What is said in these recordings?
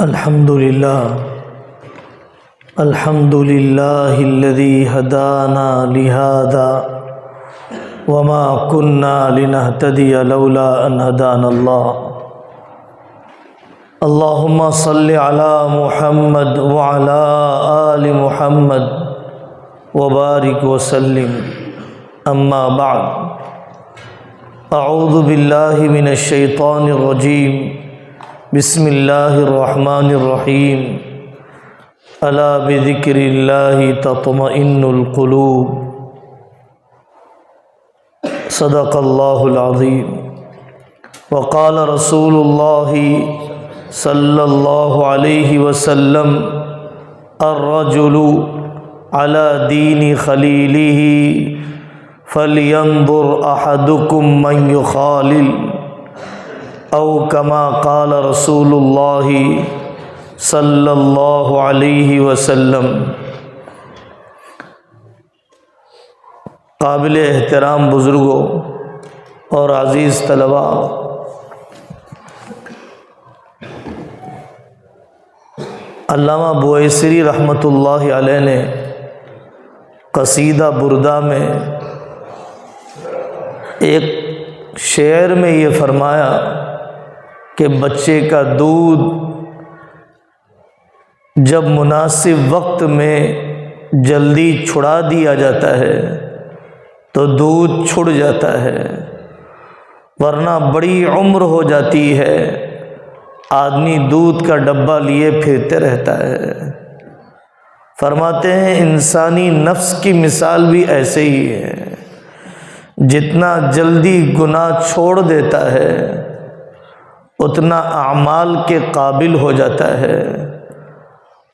الحمد لله الذي هدانا لهذا وما كنا لنهتدي لولا أن هدانا الله اللهم صل على محمد وعلى آل محمد وبارك وسلم أما بعد أعوذ بالله من الشيطان الرجيم بسم الله الرحمن الرحيم ألا بذكر الله تطمئن القلوب صدق الله العظيم وقال رسول الله صلى الله عليه وسلم الرجل على دين خليله فلينظر أحدكم من يخالل او کما قال رسول اللہ صلی اللہ علیہ وسلم۔ قابل احترام بزرگوں اور عزیز طلباء، علامہ بویسری رحمۃ اللہ علیہ نے قصیدہ بردہ میں ایک شعر میں یہ فرمایا کہ بچے کا دودھ جب مناسب وقت میں جلدی چھڑا دیا جاتا ہے تو دودھ چھڑ جاتا ہے، ورنہ بڑی عمر ہو جاتی ہے آدمی دودھ کا ڈبہ لیے پھرتے رہتا ہے۔ فرماتے ہیں انسانی نفس کی مثال بھی ایسے ہی ہے، جتنا جلدی گناہ چھوڑ دیتا ہے اتنا اعمال کے قابل ہو جاتا ہے،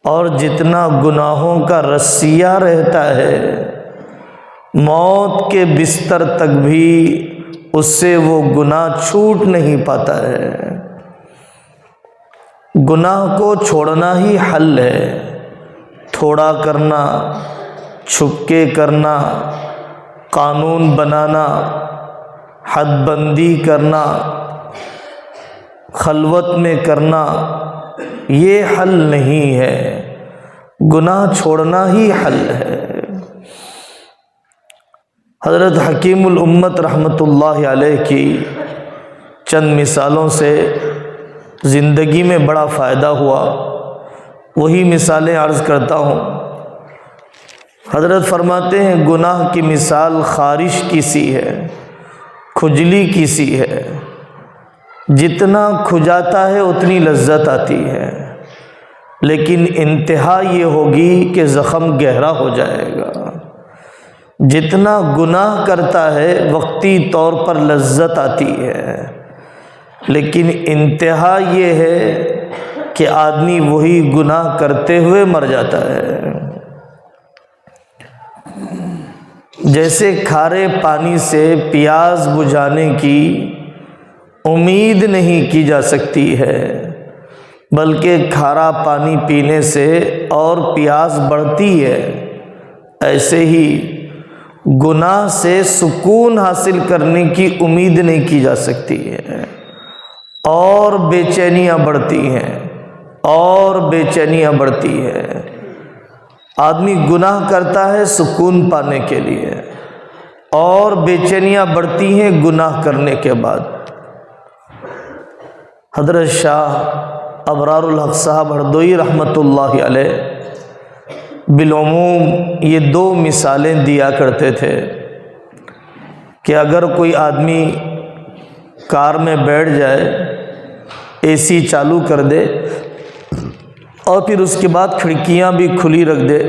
اور جتنا گناہوں کا رسیہ رہتا ہے موت کے بستر تک بھی اس سے وہ گناہ چھوٹ نہیں پاتا ہے۔ گناہ کو چھوڑنا ہی حل ہے، تھوڑا کرنا، چھپ کے کرنا، قانون بنانا، حد بندی کرنا، خلوت میں کرنا، یہ حل نہیں ہے، گناہ چھوڑنا ہی حل ہے۔ حضرت حکیم الامت رحمۃ اللہ علیہ کی چند مثالوں سے زندگی میں بڑا فائدہ ہوا، وہی مثالیں عرض کرتا ہوں۔ حضرت فرماتے ہیں گناہ کی مثال خارش کی سی ہے، کھجلی کی سی ہے، جتنا کھجاتا ہے اتنی لذت آتی ہے، لیکن انتہا یہ ہوگی کہ زخم گہرا ہو جائے گا۔ جتنا گناہ کرتا ہے وقتی طور پر لذت آتی ہے، لیکن انتہا یہ ہے کہ آدمی وہی گناہ کرتے ہوئے مر جاتا ہے۔ جیسے کھارے پانی سے پیاس بجھانے کی امید نہیں کی جا سکتی ہے، بلکہ کھارا پانی پینے سے اور پیاس بڑھتی ہے، ایسے ہی گناہ سے سکون حاصل کرنے کی امید نہیں کی جا سکتی ہے، اور بے چینیاں بڑھتی ہیں، اور بے چینیاں بڑھتی ہے۔ آدمی گناہ کرتا ہے سکون پانے کے لیے، اور بے چینیاں بڑھتی ہیں گناہ کرنے کے بعد۔ حضرت شاہ ابرار الحق صاحب ہردوئی رحمۃ اللہ علیہ بالعموم یہ دو مثالیں دیا کرتے تھے کہ اگر کوئی آدمی کار میں بیٹھ جائے، اے سی چالو کر دے اور پھر اس کے بعد کھڑکیاں بھی کھلی رکھ دے،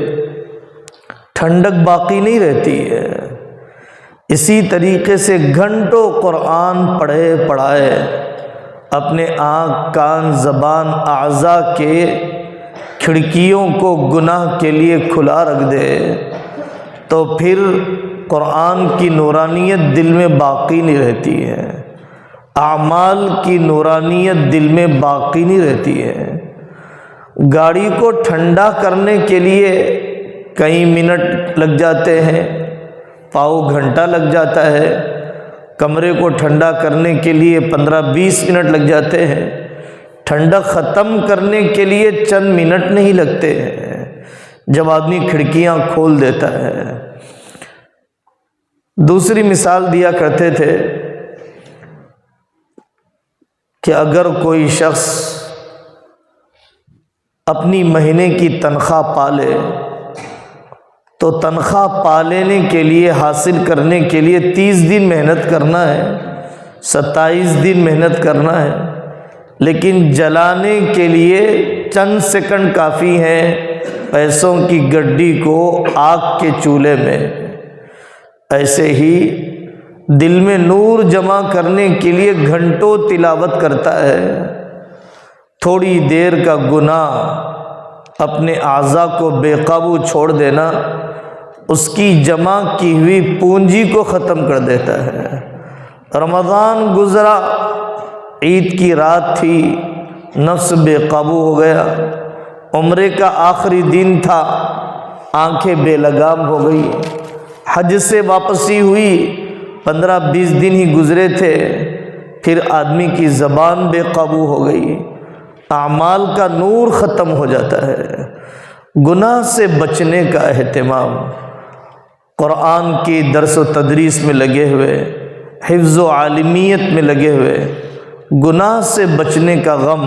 ٹھنڈک باقی نہیں رہتی ہے۔ اسی طریقے سے گھنٹوں قرآن پڑھائے، اپنے آنکھ، کان، زبان، اعضاء کے کھڑکیوں کو گناہ کے لیے کھلا رکھ دے تو پھر قرآن کی نورانیت دل میں باقی نہیں رہتی ہے، اعمال کی نورانیت دل میں باقی نہیں رہتی ہے۔ گاڑی کو ٹھنڈا کرنے کے لیے کئی منٹ لگ جاتے ہیں، پاؤ گھنٹہ لگ جاتا ہے، کمرے کو ٹھنڈا کرنے کے لیے 15-20 منٹ لگ جاتے ہیں، ٹھنڈک ختم کرنے کے لیے چند منٹ نہیں لگتے ہیں جب آدمی کھڑکیاں کھول دیتا ہے۔ دوسری مثال دیا کرتے تھے کہ اگر کوئی شخص اپنی مہینے کی تنخواہ پالے تو تنخواہ پالینے کے لیے، حاصل کرنے کے لیے 30 دن محنت کرنا ہے، 27 دن محنت کرنا ہے، لیکن جلانے کے لیے چند سیکنڈ کافی ہیں پیسوں کی گڈی کو آگ کے چولہے میں۔ ایسے ہی دل میں نور جمع کرنے کے لیے گھنٹوں تلاوت کرتا ہے، تھوڑی دیر کا گناہ اپنے اعضاء کو بے قابو چھوڑ دینا اس کی جمع کی ہوئی پونجی کو ختم کر دیتا ہے۔ رمضان گزرا، عید کی رات تھی، نفس بے قابو ہو گیا، عمرے کا آخری دن تھا، آنکھیں بے لگام ہو گئی، حج سے واپسی ہوئی، 15-20 دن ہی گزرے تھے، پھر آدمی کی زبان بے قابو ہو گئی، اعمال کا نور ختم ہو جاتا ہے۔ گناہ سے بچنے کا اہتمام، قرآن کی درس و تدریس میں لگے ہوئے، حفظ و عالمیت میں لگے ہوئے، گناہ سے بچنے کا غم،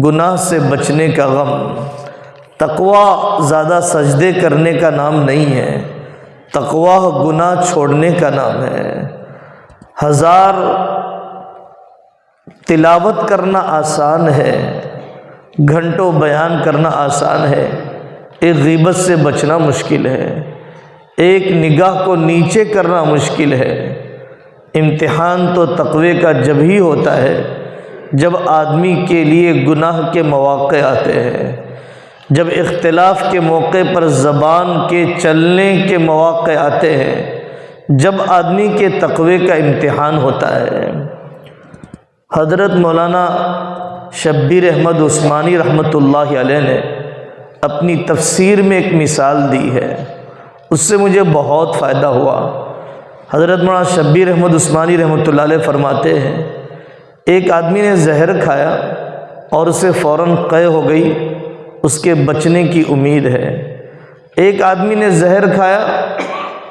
گناہ سے بچنے کا غم۔ تقویٰ زیادہ سجدے کرنے کا نام نہیں ہے، تقویٰ گناہ چھوڑنے کا نام ہے۔ 1000 تلاوت کرنا آسان ہے، گھنٹوں بیان کرنا آسان ہے، ایک غیبت سے بچنا مشکل ہے، ایک نگاہ کو نیچے کرنا مشکل ہے۔ امتحان تو تقوی کا جب ہی ہوتا ہے جب آدمی کے لیے گناہ کے مواقع آتے ہیں، جب اختلاف کے موقع پر زبان کے چلنے کے مواقع آتے ہیں، جب آدمی کے تقوی کا امتحان ہوتا ہے۔ حضرت مولانا شبیر احمد عثمانی رحمۃ اللہ علیہ نے اپنی تفسیر میں ایک مثال دی ہے، اس سے مجھے بہت فائدہ ہوا۔ حضرت مولانا شبیر احمد عثمانی رحمۃ اللہ علیہ فرماتے ہیں، ایک آدمی نے زہر کھایا اور اسے فوراً قے ہو گئی، اس کے بچنے کی امید ہے۔ ایک آدمی نے زہر کھایا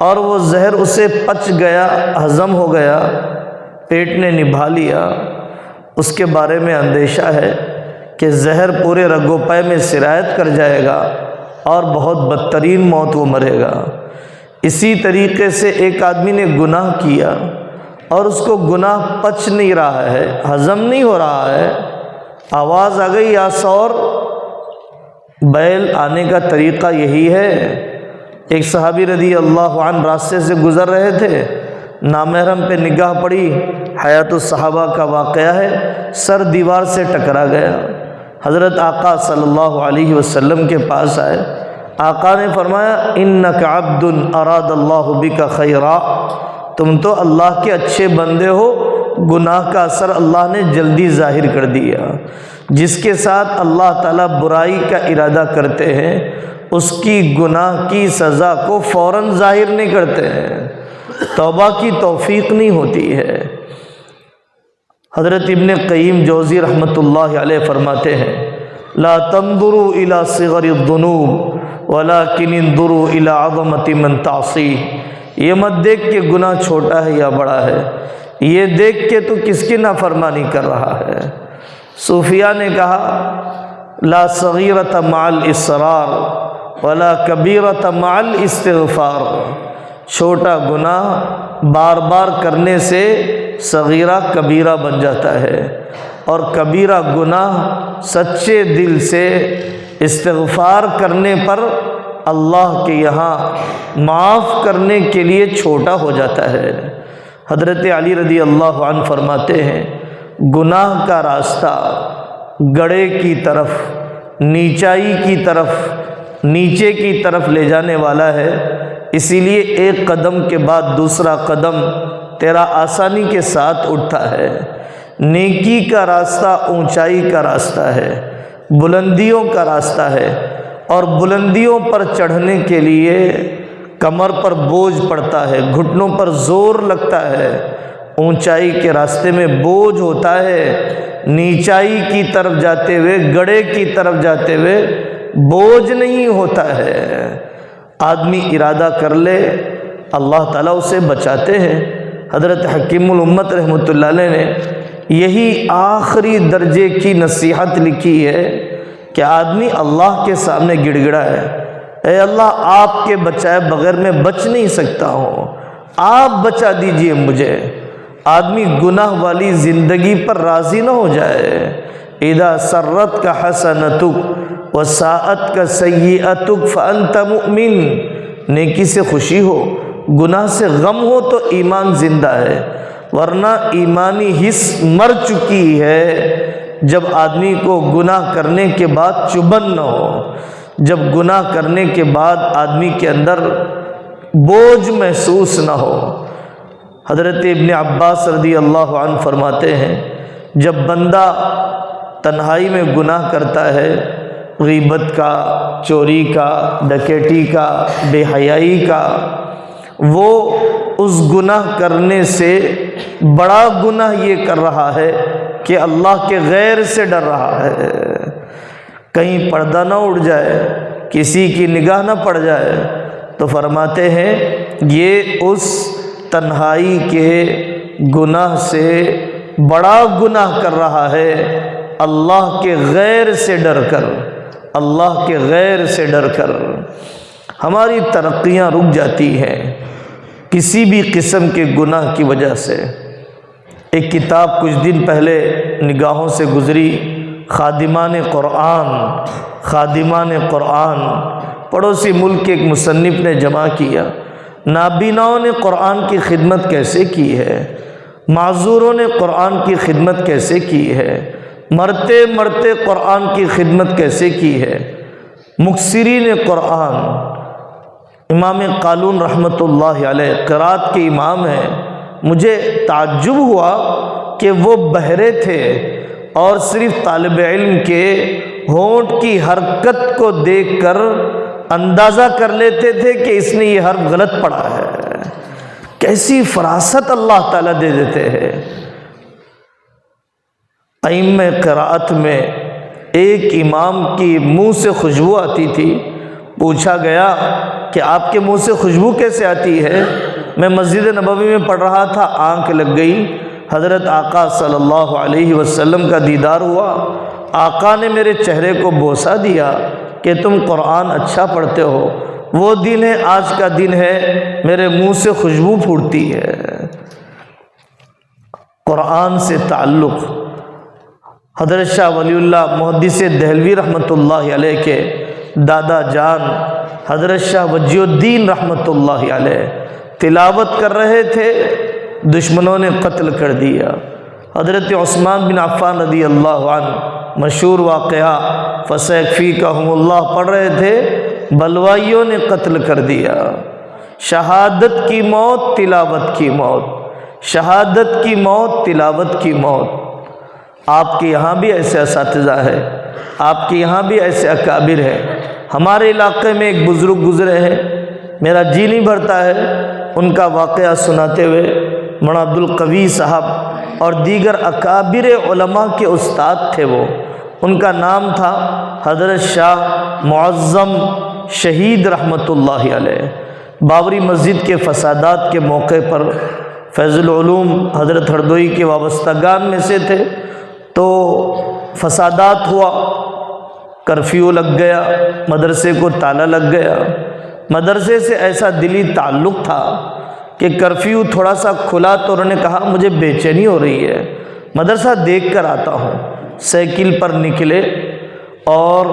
اور وہ زہر اسے پچ گیا، ہضم ہو گیا، پیٹ نے نبھا لیا، اس کے بارے میں اندیشہ ہے کہ زہر پورے رگ و پے میں سرایت کر جائے گا اور بہت بدترین موت وہ مرے گا۔ اسی طریقے سے ایک آدمی نے گناہ کیا اور اس کو گناہ پچ نہیں رہا ہے، ہضم نہیں ہو رہا ہے، آواز آ گئی یا سور۔ بیل آنے کا طریقہ یہی ہے۔ ایک صحابی رضی اللہ عنہ راستے سے گزر رہے تھے، نامحرم پہ نگاہ پڑی، حیات الصحابہ کا واقعہ ہے، سر دیوار سے ٹکرا گیا۔ حضرت آقا صلی اللہ علیہ وسلم کے پاس آئے، آقا نے فرمایا انک عبد اراد اللہ بک خیرا، تم تو اللہ کے اچھے بندے ہو، گناہ کا اثر اللہ نے جلدی ظاہر کر دیا۔ جس کے ساتھ اللہ تعالیٰ برائی کا ارادہ کرتے ہیں اس کی گناہ کی سزا کو فوراً ظاہر نہیں کرتے ہیں، توبہ کی توفیق نہیں ہوتی ہے۔ حضرت ابن قیم جوزی رحمۃ اللہ علیہ فرماتے ہیں لا تنظروا الى صغر الذنوب ولكن انظروا الى عظمة من تعصيه، یہ مت دیکھ کہ گناہ چھوٹا ہے یا بڑا ہے، یہ دیکھ کے تو کس کی نافرمانی کر رہا ہے۔ صوفیاء نے کہا لا صغیرۃ مع الاصرار ولا کبیرۃ مع الاستغفار، چھوٹا گناہ بار بار کرنے سے صغیرہ کبیرہ بن جاتا ہے، اور کبیرہ گناہ سچے دل سے استغفار کرنے پر اللہ کے یہاں معاف کرنے کے لیے چھوٹا ہو جاتا ہے۔ حضرت علی رضی اللہ عنہ فرماتے ہیں گناہ کا راستہ گڑھے کی طرف، نیچائی کی طرف، نیچے کی طرف لے جانے والا ہے، اسی لیے ایک قدم کے بعد دوسرا قدم تیرا آسانی کے ساتھ اٹھتا ہے۔ نیکی کا راستہ اونچائی کا راستہ ہے، بلندیوں کا راستہ ہے، اور بلندیوں پر چڑھنے کے لیے کمر پر بوجھ پڑتا ہے، گھٹنوں پر زور لگتا ہے۔ اونچائی کے راستے میں بوجھ ہوتا ہے، نیچائی کی طرف جاتے ہوئے، گڑھے کی طرف جاتے ہوئے بوجھ نہیں ہوتا ہے۔ آدمی ارادہ کر لے، اللہ تعالیٰ اسے بچاتے ہیں۔ حضرت حکیم الامت رحمۃ اللہ علیہ نے یہی آخری درجے کی نصیحت لکھی ہے کہ آدمی اللہ کے سامنے گڑ گڑا ہے، اے اللہ آپ کے بچائے بغیر میں بچ نہیں سکتا ہوں، آپ بچا دیجئے مجھے۔ آدمی گناہ والی زندگی پر راضی نہ ہو جائے۔ اذا سرت کا حسنتک وساءت کا سیئتک فانت مؤمن، نیکی سے خوشی ہو، گناہ سے غم ہو تو ایمان زندہ ہے، ورنہ ایمانی حص مر چکی ہے۔ جب آدمی کو گناہ کرنے کے بعد چبھن نہ ہو، جب گناہ کرنے کے بعد آدمی کے اندر بوجھ محسوس نہ ہو۔ حضرت ابن عباس رضی اللہ عنہ فرماتے ہیں جب بندہ تنہائی میں گناہ کرتا ہے، غیبت کا، چوری کا، ڈکیٹی کا، بے حیائی کا، وہ اس گناہ کرنے سے بڑا گناہ یہ کر رہا ہے کہ اللہ کے غیر سے ڈر رہا ہے، کہیں پردہ نہ اڑ جائے، کسی کی نگاہ نہ پڑ جائے، تو فرماتے ہیں یہ اس تنہائی کے گناہ سے بڑا گناہ کر رہا ہے اللہ کے غیر سے ڈر کر، اللہ کے غیر سے ڈر کر۔ ہماری ترقیاں رک جاتی ہیں کسی بھی قسم کے گناہ کی وجہ سے۔ ایک کتاب کچھ دن پہلے نگاہوں سے گزری، خادمان قرآن، پڑوسی ملک کے ایک مصنف نے جمع کیا، نابیناؤں نے قرآن کی خدمت کیسے کی ہے، معذوروں نے قرآن کی خدمت کیسے کی ہے، مرتے مرتے قرآن کی خدمت کیسے کی ہے، مکثرین قرآن۔ امام قالون رحمۃ اللہ علیہ قرات کے امام ہیں، مجھے تعجب ہوا کہ وہ بہرے تھے اور صرف طالب علم کے ہونٹ کی حرکت کو دیکھ کر اندازہ کر لیتے تھے کہ اس نے یہ حرف غلط پڑھا ہے۔ کیسی فراست اللہ تعالیٰ دے دیتے ہیں۔ ائمہ قرات میں ایک امام کی منہ سے خوشبو آتی تھی، پوچھا گیا کہ آپ کے منہ سے خوشبو کیسے آتی ہے؟ میں مسجد نبوی میں پڑھ رہا تھا، آنکھ لگ گئی، حضرت آقا صلی اللہ علیہ وسلم کا دیدار ہوا، آقا نے میرے چہرے کو بوسہ دیا کہ تم قرآن اچھا پڑھتے ہو، وہ دن ہے، آج کا دن ہے، میرے منہ سے خوشبو پھوٹتی ہے۔ قرآن سے تعلق حضرت شاہ ولی اللہ محدث دہلوی رحمۃ اللہ علیہ کے دادا جان حضرت شاہ وجی الدین رحمۃ اللہ علیہ تلاوت کر رہے تھے، دشمنوں نے قتل کر دیا۔ حضرت عثمان بن عفان رضی اللہ عنہ مشہور واقعہ فسیکفیکہم اللہ پڑھ رہے تھے، بلوائیوں نے قتل کر دیا۔ شہادت کی موت، تلاوت کی موت، شہادت کی موت، تلاوت کی موت۔ آپ کے یہاں بھی ایسے اساتذہ ہیں، آپ کے یہاں بھی ایسے اکابر ہیں۔ ہمارے علاقے میں ایک بزرگ گزرے ہیں، میرا جی نہیں بھرتا ہے ان کا واقعہ سناتے ہوئے۔ مولانا عبدالقوی صاحب اور دیگر اکابر علماء کے استاد تھے وہ، ان کا نام تھا حضرت شاہ معظم شہید رحمۃ اللہ علیہ۔ بابری مسجد کے فسادات کے موقع پر فیض العلوم حضرت ہردوئی کے وابستگان میں سے تھے، تو فسادات ہوا، کرفیو لگ گیا، مدرسے کو تالا لگ گیا۔ مدرسے سے ایسا دلی تعلق تھا کہ کرفیو تھوڑا سا کھلا تو انہوں نے کہا مجھے بے چینی ہو رہی ہے، مدرسہ دیکھ کر آتا ہوں۔ سائیکل پر نکلے اور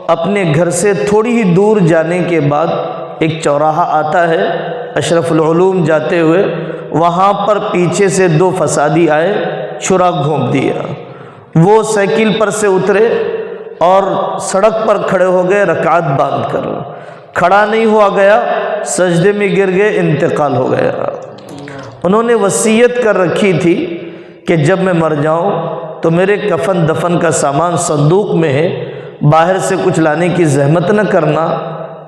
اپنے گھر سے تھوڑی ہی دور جانے کے بعد ایک چوراہا آتا ہے، اشرف العلوم جاتے ہوئے وہاں پر پیچھے سے دو فسادی آئے، چھرا گھونپ دیا۔ وہ سائیکل پر سے اترے اور سڑک پر کھڑے ہو گئے رکعت باندھ کر، کھڑا نہیں ہوا گیا، سجدے میں گر گئے، انتقال ہو گیا۔ انہوں نے وصیت کر رکھی تھی کہ جب میں مر جاؤں تو میرے کفن دفن کا سامان صندوق میں ہے، باہر سے کچھ لانے کی زحمت نہ کرنا۔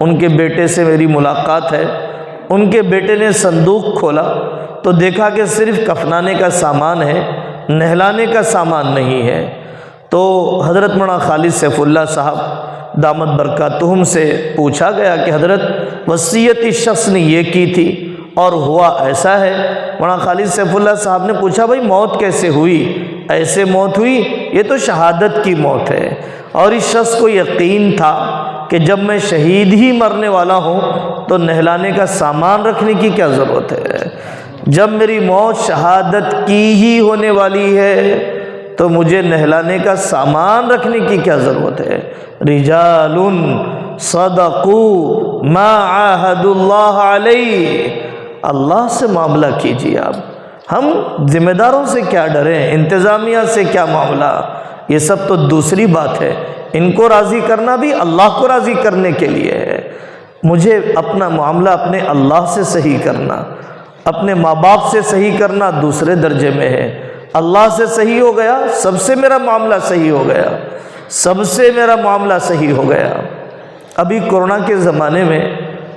ان کے بیٹے سے میری ملاقات ہے، ان کے بیٹے نے صندوق کھولا تو دیکھا کہ صرف کفنانے کا سامان ہے، نہلانے کا سامان نہیں ہے۔ تو حضرت مولانا خالد سیف اللہ صاحب دامت برکاتہم سے پوچھا گیا کہ حضرت وصیت اس شخص نے یہ کی تھی اور ہوا ایسا ہے۔ مولانا خالد سیف اللہ صاحب نے پوچھا بھائی موت کیسے ہوئی؟ ایسے موت ہوئی؟ یہ تو شہادت کی موت ہے، اور اس شخص کو یقین تھا کہ جب میں شہید ہی مرنے والا ہوں تو نہلانے کا سامان رکھنے کی کیا ضرورت ہے؟ جب میری موت شہادت کی ہی ہونے والی ہے تو مجھے نہلانے کا سامان رکھنے کی کیا ضرورت ہے؟ رجال صدقوا ما عاہدوا اللہ علیہ۔ اللہ سے معاملہ کیجیے آپ، ہم ذمہ داروں سے کیا ڈریں، انتظامیہ سے کیا معاملہ، یہ سب تو دوسری بات ہے۔ ان کو راضی کرنا بھی اللہ کو راضی کرنے کے لیے ہے۔ مجھے اپنا معاملہ اپنے اللہ سے صحیح کرنا، اپنے ماں باپ سے صحیح کرنا دوسرے درجے میں ہے۔ اللہ سے صحیح ہو گیا، سب سے میرا معاملہ صحیح ہو گیا، سب سے میرا معاملہ صحیح ہو گیا۔ ابھی کورونا کے زمانے میں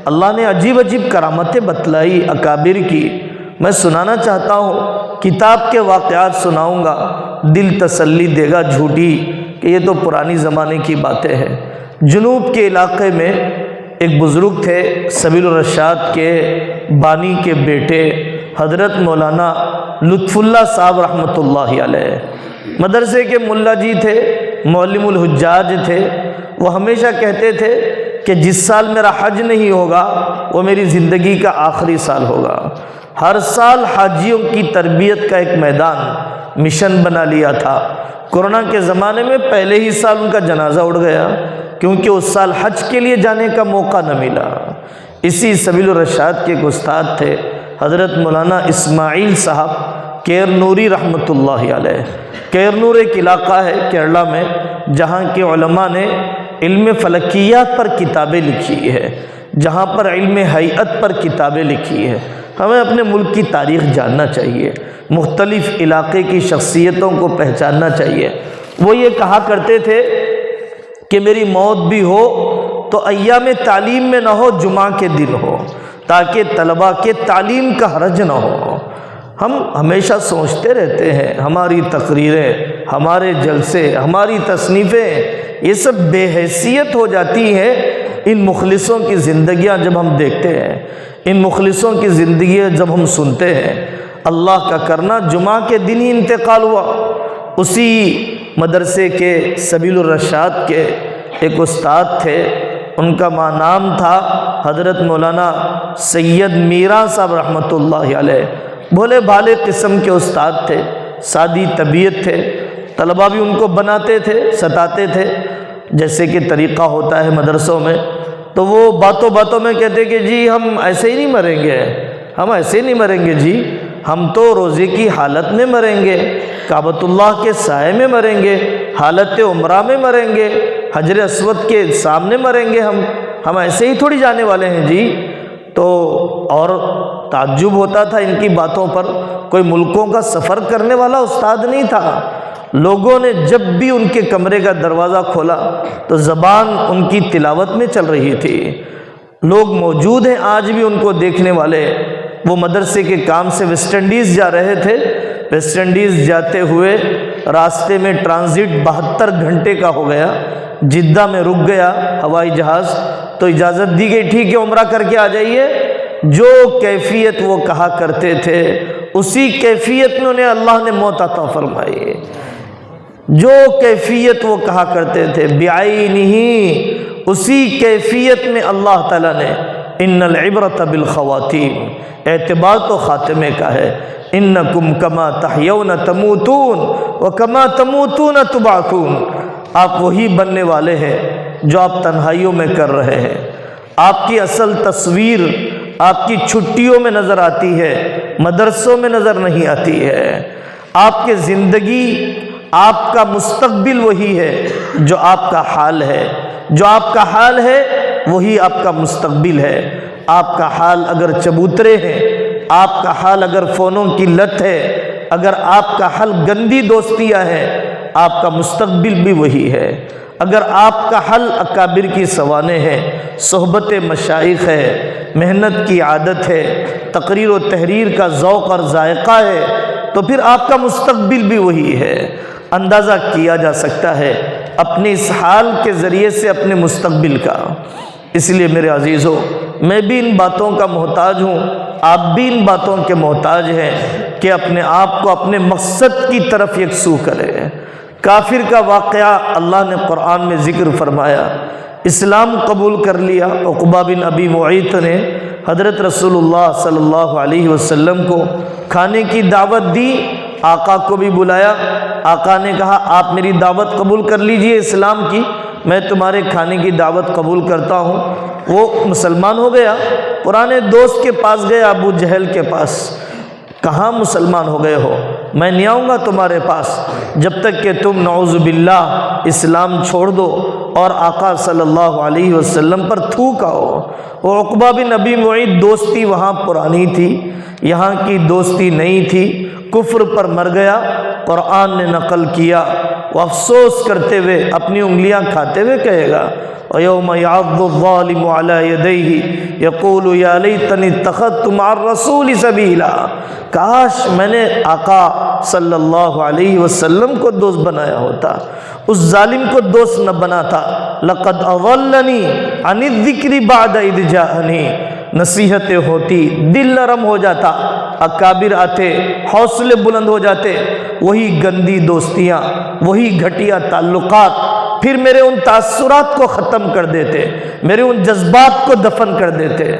اللہ نے عجیب عجیب کرامتیں بتلائی اکابر کی، میں سنانا چاہتا ہوں، کتاب کے واقعات سناؤں گا، دل تسلی دے گا جھوٹی کہ یہ تو پرانی زمانے کی باتیں ہیں۔ جنوب کے علاقے میں ایک بزرگ تھے، سبیل الرشاد کے بانی کے بیٹے حضرت مولانا لطف اللہ صاحب رحمۃ اللہ علیہ، مدرسے کے ملا جی تھے، معلم الحجاج تھے۔ وہ ہمیشہ کہتے تھے کہ جس سال میرا حج نہیں ہوگا وہ میری زندگی کا آخری سال ہوگا۔ ہر سال حاجیوں کی تربیت کا ایک میدان مشن بنا لیا تھا۔ کورونا کے زمانے میں پہلے ہی سال ان کا جنازہ اڑ گیا کیونکہ اس سال حج کے لیے جانے کا موقع نہ ملا۔ اسی سبیل الرشاد کے ایک استاد تھے حضرت مولانا اسماعیل صاحب کیرنوری رحمۃ اللہ علیہ۔ کیرنور ایک علاقہ ہے کیرلا میں جہاں کے علماء نے علم فلکیات پر کتابیں لکھی ہے، جہاں پر علم ہیئت پر کتابیں لکھی ہے۔ ہمیں اپنے ملک کی تاریخ جاننا چاہیے، مختلف علاقے کی شخصیتوں کو پہچاننا چاہیے۔ وہ یہ کہا کرتے تھے کہ میری موت بھی ہو تو ایام تعلیم میں نہ ہو، جمعہ کے دن ہو، تاکہ طلباء کے تعلیم کا حرج نہ ہو۔ ہم ہمیشہ سوچتے رہتے ہیں ہماری تقریریں، ہمارے جلسے، ہماری تصنیفیں یہ سب بے حیثیت ہو جاتی ہیں ان مخلصوں کی زندگیاں جب ہم دیکھتے ہیں، ان مخلصوں کی زندگیاں جب ہم سنتے ہیں۔ اللہ کا کرنا جمعہ کے دن ہی انتقال ہوا۔ اسی مدرسے کے سبیل الرشاد کے ایک استاد تھے، ان کا نام تھا حضرت مولانا سید میران صاحب رحمۃ اللہ علیہ۔ بھولے بھالے قسم کے استاد تھے، سادی طبیعت تھے، طلباء بھی ان کو بناتے تھے، ستاتے تھے جیسے کہ طریقہ ہوتا ہے مدرسوں میں۔ تو وہ باتوں باتوں میں کہتے کہ جی ہم ایسے ہی نہیں مریں گے، ہم ایسے ہی نہیں مریں گے جی، ہم تو روزے کی حالت میں مریں گے، کعبۃ اللہ کے سائے میں مریں گے، حالت عمرہ میں مریں گے، حجر اسود کے سامنے مریں گے، ہم ایسے ہی تھوڑی جانے والے ہیں جی۔ تو اور تعجب ہوتا تھا ان کی باتوں پر، کوئی ملکوں کا سفر کرنے والا استاد نہیں تھا۔ لوگوں نے جب بھی ان کے کمرے کا دروازہ کھولا تو زبان ان کی تلاوت میں چل رہی تھی۔ لوگ موجود ہیں آج بھی ان کو دیکھنے والے۔ وہ مدرسے کے کام سے ویسٹ انڈیز جا رہے تھے، ویسٹ انڈیز جاتے ہوئے راستے میں ٹرانزٹ 72 گھنٹے کا ہو گیا، جدہ میں رک گیا ہوائی جہاز، تو اجازت دی گئی ٹھیک ہے عمرہ کر کے آ جائیے۔ جو کیفیت وہ کہا کرتے تھے اسی کیفیت میں انہیں اللہ نے موت عطا فرمائی۔ جو کیفیت وہ کہا کرتے تھے بعینہ، اسی کیفیت میں اللہ تعالیٰ نے ان العبرۃ بالخواتیم، اعتبار تو خاتمے کا ہے۔ انکم کما تحیون تموتون وکما تموتون تبعثون، آپ وہی بننے والے ہیں جو آپ تنہائیوں میں کر رہے ہیں۔ آپ کی اصل تصویر آپ کی چھٹیوں میں نظر آتی ہے، مدرسوں میں نظر نہیں آتی ہے۔ آپ کی زندگی، آپ کا مستقبل وہی ہے جو آپ کا حال ہے، جو آپ کا حال ہے وہی آپ کا مستقبل ہے۔ آپ کا حال اگر چبوترے ہیں، آپ کا حال اگر فونوں کی لت ہے، اگر آپ کا حال گندی دوستیاں ہیں، آپ کا مستقبل بھی وہی ہے۔ اگر آپ کا حل اکابر کی سوانح ہے، صحبت مشائخ ہے، محنت کی عادت ہے، تقریر و تحریر کا ذوق اور ذائقہ ہے، تو پھر آپ کا مستقبل بھی وہی ہے۔ اندازہ کیا جا سکتا ہے اپنے اس حال کے ذریعے سے اپنے مستقبل کا۔ اس لیے میرے عزیزو، میں بھی ان باتوں کا محتاج ہوں، آپ بھی ان باتوں کے محتاج ہیں کہ اپنے آپ کو اپنے مقصد کی طرف یکسو کریں۔ کافر کا واقعہ اللہ نے قرآن میں ذکر فرمایا، اسلام قبول کر لیا۔ عقبہ بن ابی معیط نے حضرت رسول اللہ صلی اللہ علیہ وسلم کو کھانے کی دعوت دی، آقا کو بھی بلایا۔ آقا نے کہا آپ میری دعوت قبول کر لیجئے اسلام کی، میں تمہارے کھانے کی دعوت قبول کرتا ہوں۔ وہ مسلمان ہو گیا، پرانے دوست کے پاس گیا، ابو جہل کے پاس۔ کہاں مسلمان ہو گئے ہو؟ میں نہیں آؤں گا تمہارے پاس جب تک کہ تم نعوذ باللہ اسلام چھوڑ دو اور آقا صلی اللہ علیہ وسلم پر تھوک آؤ۔ وہ عقبہ بن ابی معیط دوستی وہاں پرانی تھی، یہاں کی دوستی نہیں تھی، کفر پر مر گیا۔ قرآن نے نقل کیا، وہ افسوس کرتے ہوئے اپنی انگلیاں کھاتے ہوئے کہے گا وَيَوْمَ يَعَضُّ الظَّالِمُ عَلَى يَدَيْهِ يَقُولُ يَا لَيْتَنِي اتَّخَذْتُ مَعَ الرَّسُولِ سَبِيلًا، کاش میں نے آقا صلی اللہ علیہ وسلم کو دوست بنایا ہوتا، اس ظالم کو دوست نہ بناتا۔ لَقَدْ أَضَلَّنِي عَنِ الذِّكْرِ بَعْدَ إِذْ جَاءَنِي، نصیحتیں ہوتی، دل نرم ہو جاتا، اکابر آتے، حوصلے بلند ہو جاتے، وہی گندی دوستیاں، وہی گھٹیا تعلقات پھر میرے ان تاثرات کو ختم کر دیتے، میرے ان جذبات کو دفن کر دیتے۔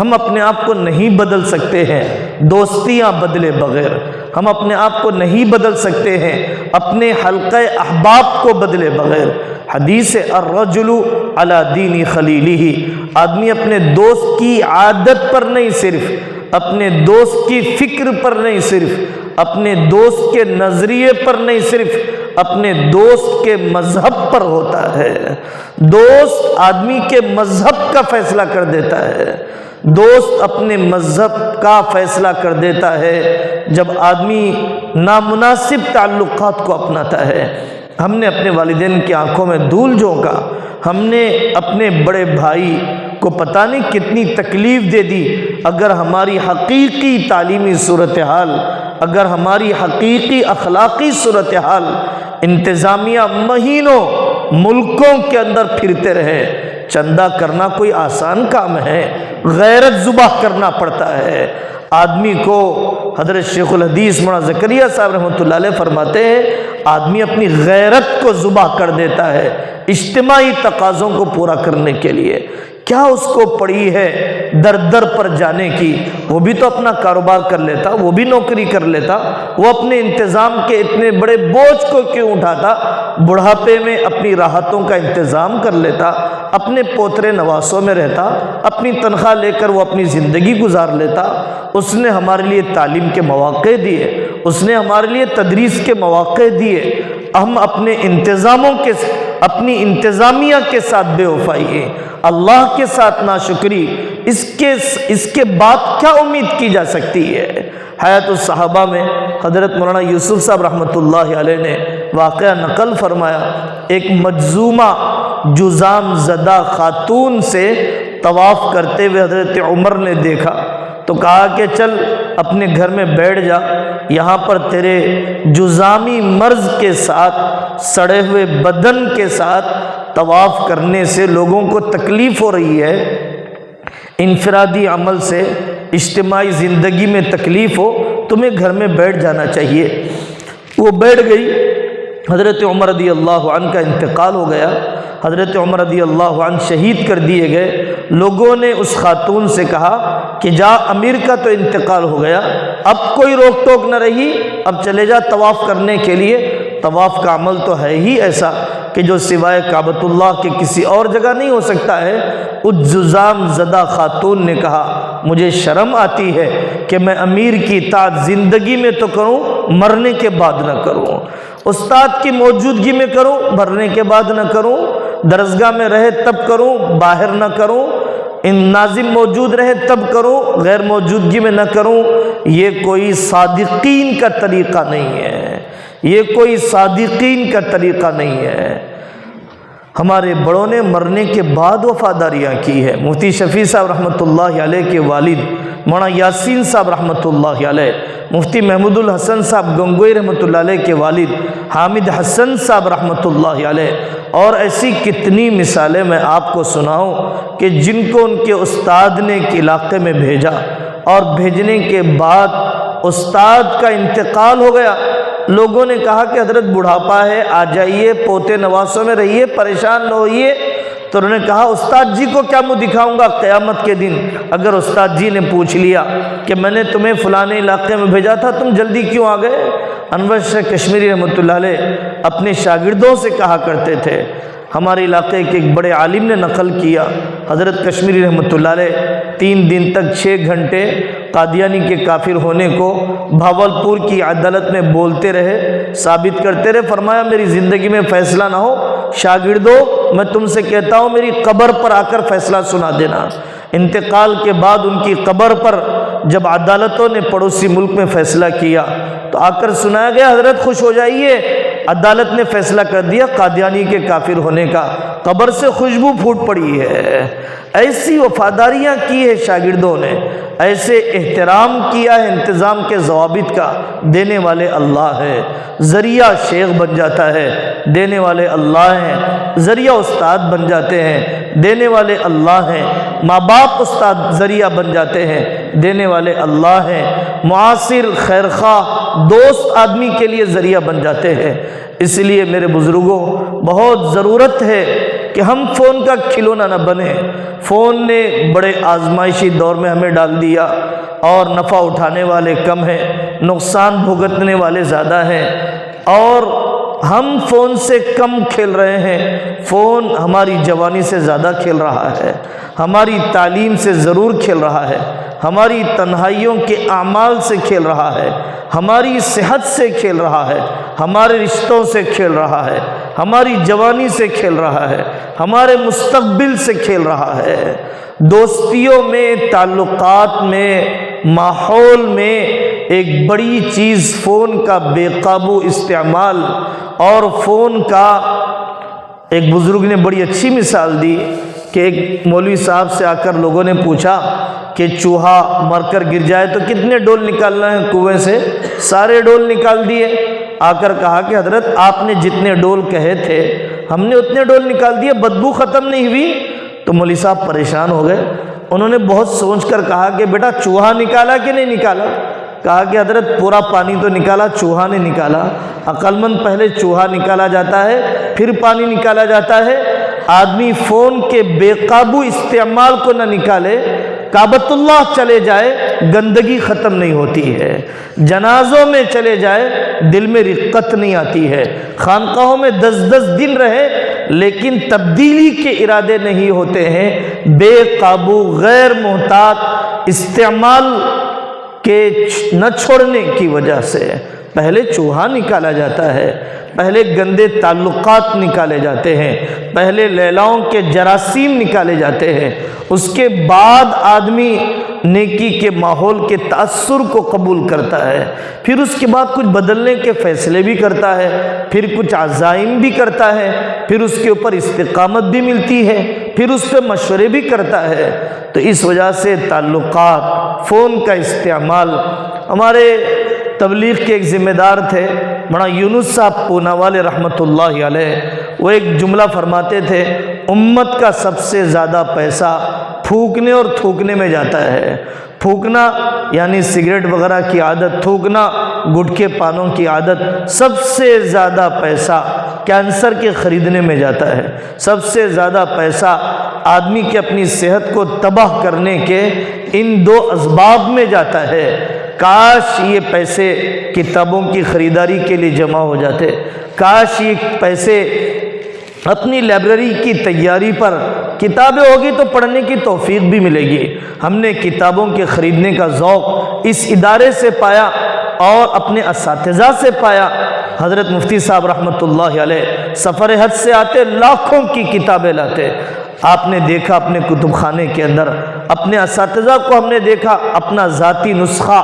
ہم اپنے آپ کو نہیں بدل سکتے ہیں دوستیاں بدلے بغیر، ہم اپنے آپ کو نہیں بدل سکتے ہیں اپنے حلقہ احباب کو بدلے بغیر۔ حدیث الرجل علی دین خلیلہ، آدمی اپنے دوست کی عادت پر نہیں، صرف اپنے دوست کی فکر پر نہیں، صرف اپنے دوست کے نظریے پر نہیں، صرف اپنے دوست کے مذہب پر ہوتا ہے۔ دوست آدمی کے مذہب کا فیصلہ کر دیتا ہے، دوست اپنے مذہب کا فیصلہ کر دیتا ہے جب آدمی نامناسب تعلقات کو اپناتا ہے۔ ہم نے اپنے والدین کی آنکھوں میں دھول جھونکا، ہم نے اپنے بڑے بھائی کو پتہ نہیں کتنی تکلیف دے دی۔ اگر ہماری حقیقی تعلیمی صورتحال، اگر ہماری حقیقی اخلاقی صورتحال، انتظامیہ مہینوں ملکوں کے اندر پھرتے رہے، چندہ کرنا کوئی آسان کام ہے، غیرت ذبح کرنا پڑتا ہے آدمی کو۔ حضرت شیخ الحدیث مولانا زکریا صاحب رحمۃ اللہ علیہ فرماتے ہیں آدمی اپنی غیرت کو ذبح کر دیتا ہے اجتماعی تقاضوں کو پورا کرنے کے لیے۔ کیا اس کو پڑی ہے در در پر جانے کی؟ وہ بھی تو اپنا کاروبار کر لیتا، وہ بھی نوکری کر لیتا، وہ اپنے انتظام کے اتنے بڑے بوجھ کو کیوں اٹھاتا؟ بڑھاپے میں اپنی راحتوں کا انتظام کر لیتا، اپنے پوترے نواسوں میں رہتا، اپنی تنخواہ لے کر وہ اپنی زندگی گزار لیتا۔ اس نے ہمارے لیے تعلیم کے مواقع دیے، اس نے ہمارے لیے تدریس کے مواقع دیے۔ ہم اپنے انتظاموں کے، اپنی انتظامیہ کے ساتھ بے وفائی ہے، اللہ کے ساتھ ناشکری، اس کے بعد کیا امید کی جا سکتی ہے؟ حیات الصحابہ میں حضرت مولانا یوسف صاحب رحمۃ اللہ علیہ نے واقعہ نقل فرمایا، ایک مجزومہ جزام زدہ خاتون سے طواف کرتے ہوئے حضرت عمر نے دیکھا تو کہا کہ چل اپنے گھر میں بیٹھ جا، یہاں پر تیرے جزامی مرض کے ساتھ، سڑے ہوئے بدن کے ساتھ طواف کرنے سے لوگوں کو تکلیف ہو رہی ہے، انفرادی عمل سے اجتماعی زندگی میں تکلیف ہو، تمہیں گھر میں بیٹھ جانا چاہیے۔ وہ بیٹھ گئی، حضرت عمر رضی اللہ عنہ کا انتقال ہو گیا، حضرت عمر رضی اللہ عنہ شہید کر دیے گئے۔ لوگوں نے اس خاتون سے کہا کہ جا، امیر کا تو انتقال ہو گیا، اب کوئی روک ٹوک نہ رہی، اب چلے جا طواف کرنے کے لیے۔ طواف کا عمل تو ہے ہی ایسا کہ جو سوائے کعبۃ اللہ کے کسی اور جگہ نہیں ہو سکتا ہے۔ اس جزام زدہ خاتون نے کہا مجھے شرم آتی ہے کہ میں امیر کی اطاعت زندگی میں تو کروں، مرنے کے بعد نہ کروں، استاد کی موجودگی میں کروں، مرنے کے بعد نہ کروں، درسگاہ میں رہے تب کروں، باہر نہ کروں، ان ناظم موجود رہے تب کروں، غیر موجودگی میں نہ کروں۔ یہ کوئی صادقین کا طریقہ نہیں ہے، یہ کوئی صادقین کا طریقہ نہیں ہے۔ ہمارے بڑوں نے مرنے کے بعد وفاداریاں کی ہے۔ مفتی شفیع صاحب رحمۃ اللہ علیہ کے والد مولانا یاسین صاحب رحمۃ اللہ علیہ، مفتی محمود الحسن صاحب گنگوئی رحمۃ اللہ علیہ کے والد حامد حسن صاحب رحمۃ اللہ علیہ، اور ایسی کتنی مثالیں میں آپ کو سناؤں کہ جن کو ان کے استاد نے ایک علاقے میں بھیجا اور بھیجنے کے بعد استاد کا انتقال ہو گیا۔ لوگوں نے کہا کہ حضرت بڑھاپا ہے، آ جائیے، پوتے نواسوں میں رہیے، پریشان نہ ہوئیے۔ تو انہوں نے کہا استاد جی کو کیا منہ دکھاؤں گا قیامت کے دن؟ اگر استاد جی نے پوچھ لیا کہ میں نے تمہیں فلانے علاقے میں بھیجا تھا، تم جلدی کیوں آ گئے؟ انور شاہ کشمیری رحمۃ اللہ علیہ اپنے شاگردوں سے کہا کرتے تھے، ہمارے علاقے کے ایک بڑے عالم نے نقل کیا، حضرت کشمیری رحمۃ اللہ علیہ 3 دن تک 6 گھنٹے قادیانی کے کافر ہونے کو بھاولپور کی عدالت میں بولتے رہے، ثابت کرتے رہے۔ فرمایا میری زندگی میں فیصلہ نہ ہو، شاگردوں میں تم سے کہتا ہوں میری قبر پر آ کر فیصلہ سنا دینا۔ انتقال کے بعد ان کی قبر پر جب عدالتوں نے پڑوسی ملک میں فیصلہ کیا تو آ کر سنایا گیا حضرت خوش ہو جائیے، عدالت نے فیصلہ کر دیا قادیانی کے کافر ہونے کا، قبر سے خوشبو پھوٹ پڑی ہے۔ ایسی وفاداریاں کی ہے شاگردوں نے، ایسے احترام کیا ہے انتظام کے ضوابط کا۔ دینے والے اللہ ہے، ذریعہ شیخ بن جاتا ہے، دینے والے اللہ ہیں، ذریعہ استاد بن جاتے ہیں، دینے والے اللہ ہیں، ماں باپ استاد ذریعہ بن جاتے ہیں، دینے والے اللہ ہیں، معاصر خیرخواہ دوست آدمی کے لیے ذریعہ بن جاتے ہیں۔ اس لیے میرے بزرگوں بہت ضرورت ہے کہ ہم فون کا کھلونا نہ بنے۔ فون نے بڑے آزمائشی دور میں ہمیں ڈال دیا، اور نفع اٹھانے والے کم ہیں، نقصان بھگتنے والے زیادہ ہیں، اور ہم فون سے کم کھیل رہے ہیں۔ فون ہماری جوانی سے زیادہ کھیل رہا ہے، ہماری تعلیم سے ضرور کھیل رہا ہے، ہماری تنہائیوں کے اعمال سے کھیل رہا ہے، ہماری صحت سے کھیل رہا ہے، ہمارے رشتوں سے کھیل رہا ہے، ہماری جوانی سے کھیل رہا ہے، ہمارے مستقبل سے کھیل رہا ہے۔ دوستیوں میں، تعلقات میں، ماحول میں ایک بڑی چیز فون کا بے قابو استعمال، اور فون کا ایک بزرگ نے بڑی اچھی مثال دی کہ ایک مولوی صاحب سے آ کر لوگوں نے پوچھا کہ چوہا مر کر گر جائے تو کتنے ڈول نکالنا ہے کنویں سے؟ سارے ڈول نکال دیے۔ آ کر کہا کہ حضرت آپ نے جتنے ڈول کہے تھے ہم نے اتنے ڈول نکال دیے، بدبو ختم نہیں ہوئی۔ تو مولوی صاحب پریشان ہو گئے، انہوں نے بہت سوچ کر کہا کہ بیٹا چوہا نکالا کہ نہیں نکالا؟ کہا کہ حضرت پورا پانی تو نکالا، چوہا نے نکالا۔ عقل مند پہلے چوہا نکالا جاتا ہے پھر پانی نکالا جاتا ہے۔ آدمی فون کے بے قابو استعمال کو نہ نکالے، کعبۃ اللہ چلے جائے گندگی ختم نہیں ہوتی ہے، جنازوں میں چلے جائے دل میں رقت نہیں آتی ہے، خانقاہوں میں 10 دن رہے لیکن تبدیلی کے ارادے نہیں ہوتے ہیں۔ بے قابو غیر محتاط استعمال کے نہ چھوڑنے کی وجہ سے پہلے چوہا نکالا جاتا ہے، پہلے گندے تعلقات نکالے جاتے ہیں، پہلے لیلاؤں کے جراثیم نکالے جاتے ہیں، اس کے بعد آدمی نیکی کے ماحول کے تأثر کو قبول کرتا ہے، پھر اس کے بعد کچھ بدلنے کے فیصلے بھی کرتا ہے، پھر کچھ عزائم بھی کرتا ہے، پھر اس کے اوپر استقامت بھی ملتی ہے، پھر اس پہ مشورے بھی کرتا ہے۔ تو اس وجہ سے تعلقات، فون کا استعمال، ہمارے تبلیغ کے ایک ذمہ دار تھے مولانا یونس صاحب پونا والے رحمۃ اللہ علیہ، وہ ایک جملہ فرماتے تھے، امت کا سب سے زیادہ پیسہ پھونکنے اور تھوکنے میں جاتا ہے۔ پھونکنا یعنی سگریٹ وغیرہ کی عادت، تھوکنا گٹکے پانوں کی عادت، سب سے زیادہ پیسہ کینسر کے خریدنے میں جاتا ہے، سب سے زیادہ پیسہ آدمی کی اپنی صحت کو تباہ کرنے کے ان 2 اسباب میں جاتا ہے۔ کاش یہ پیسے کتابوں کی خریداری کے لیے جمع ہو جاتے، کاش یہ پیسے اپنی لائبریری کی تیاری پر، کتابیں ہوگی تو پڑھنے کی توفیق بھی ملے گی۔ ہم نے کتابوں کے خریدنے کا ذوق اس ادارے سے پایا اور اپنے اساتذہ سے پایا۔ حضرت مفتی صاحب رحمۃ اللہ علیہ سفر حج سے آتے لاکھوں کی کتابیں لاتے، آپ نے دیکھا اپنے کتب خانے کے اندر، اپنے اساتذہ کو ہم نے دیکھا اپنا ذاتی نسخہ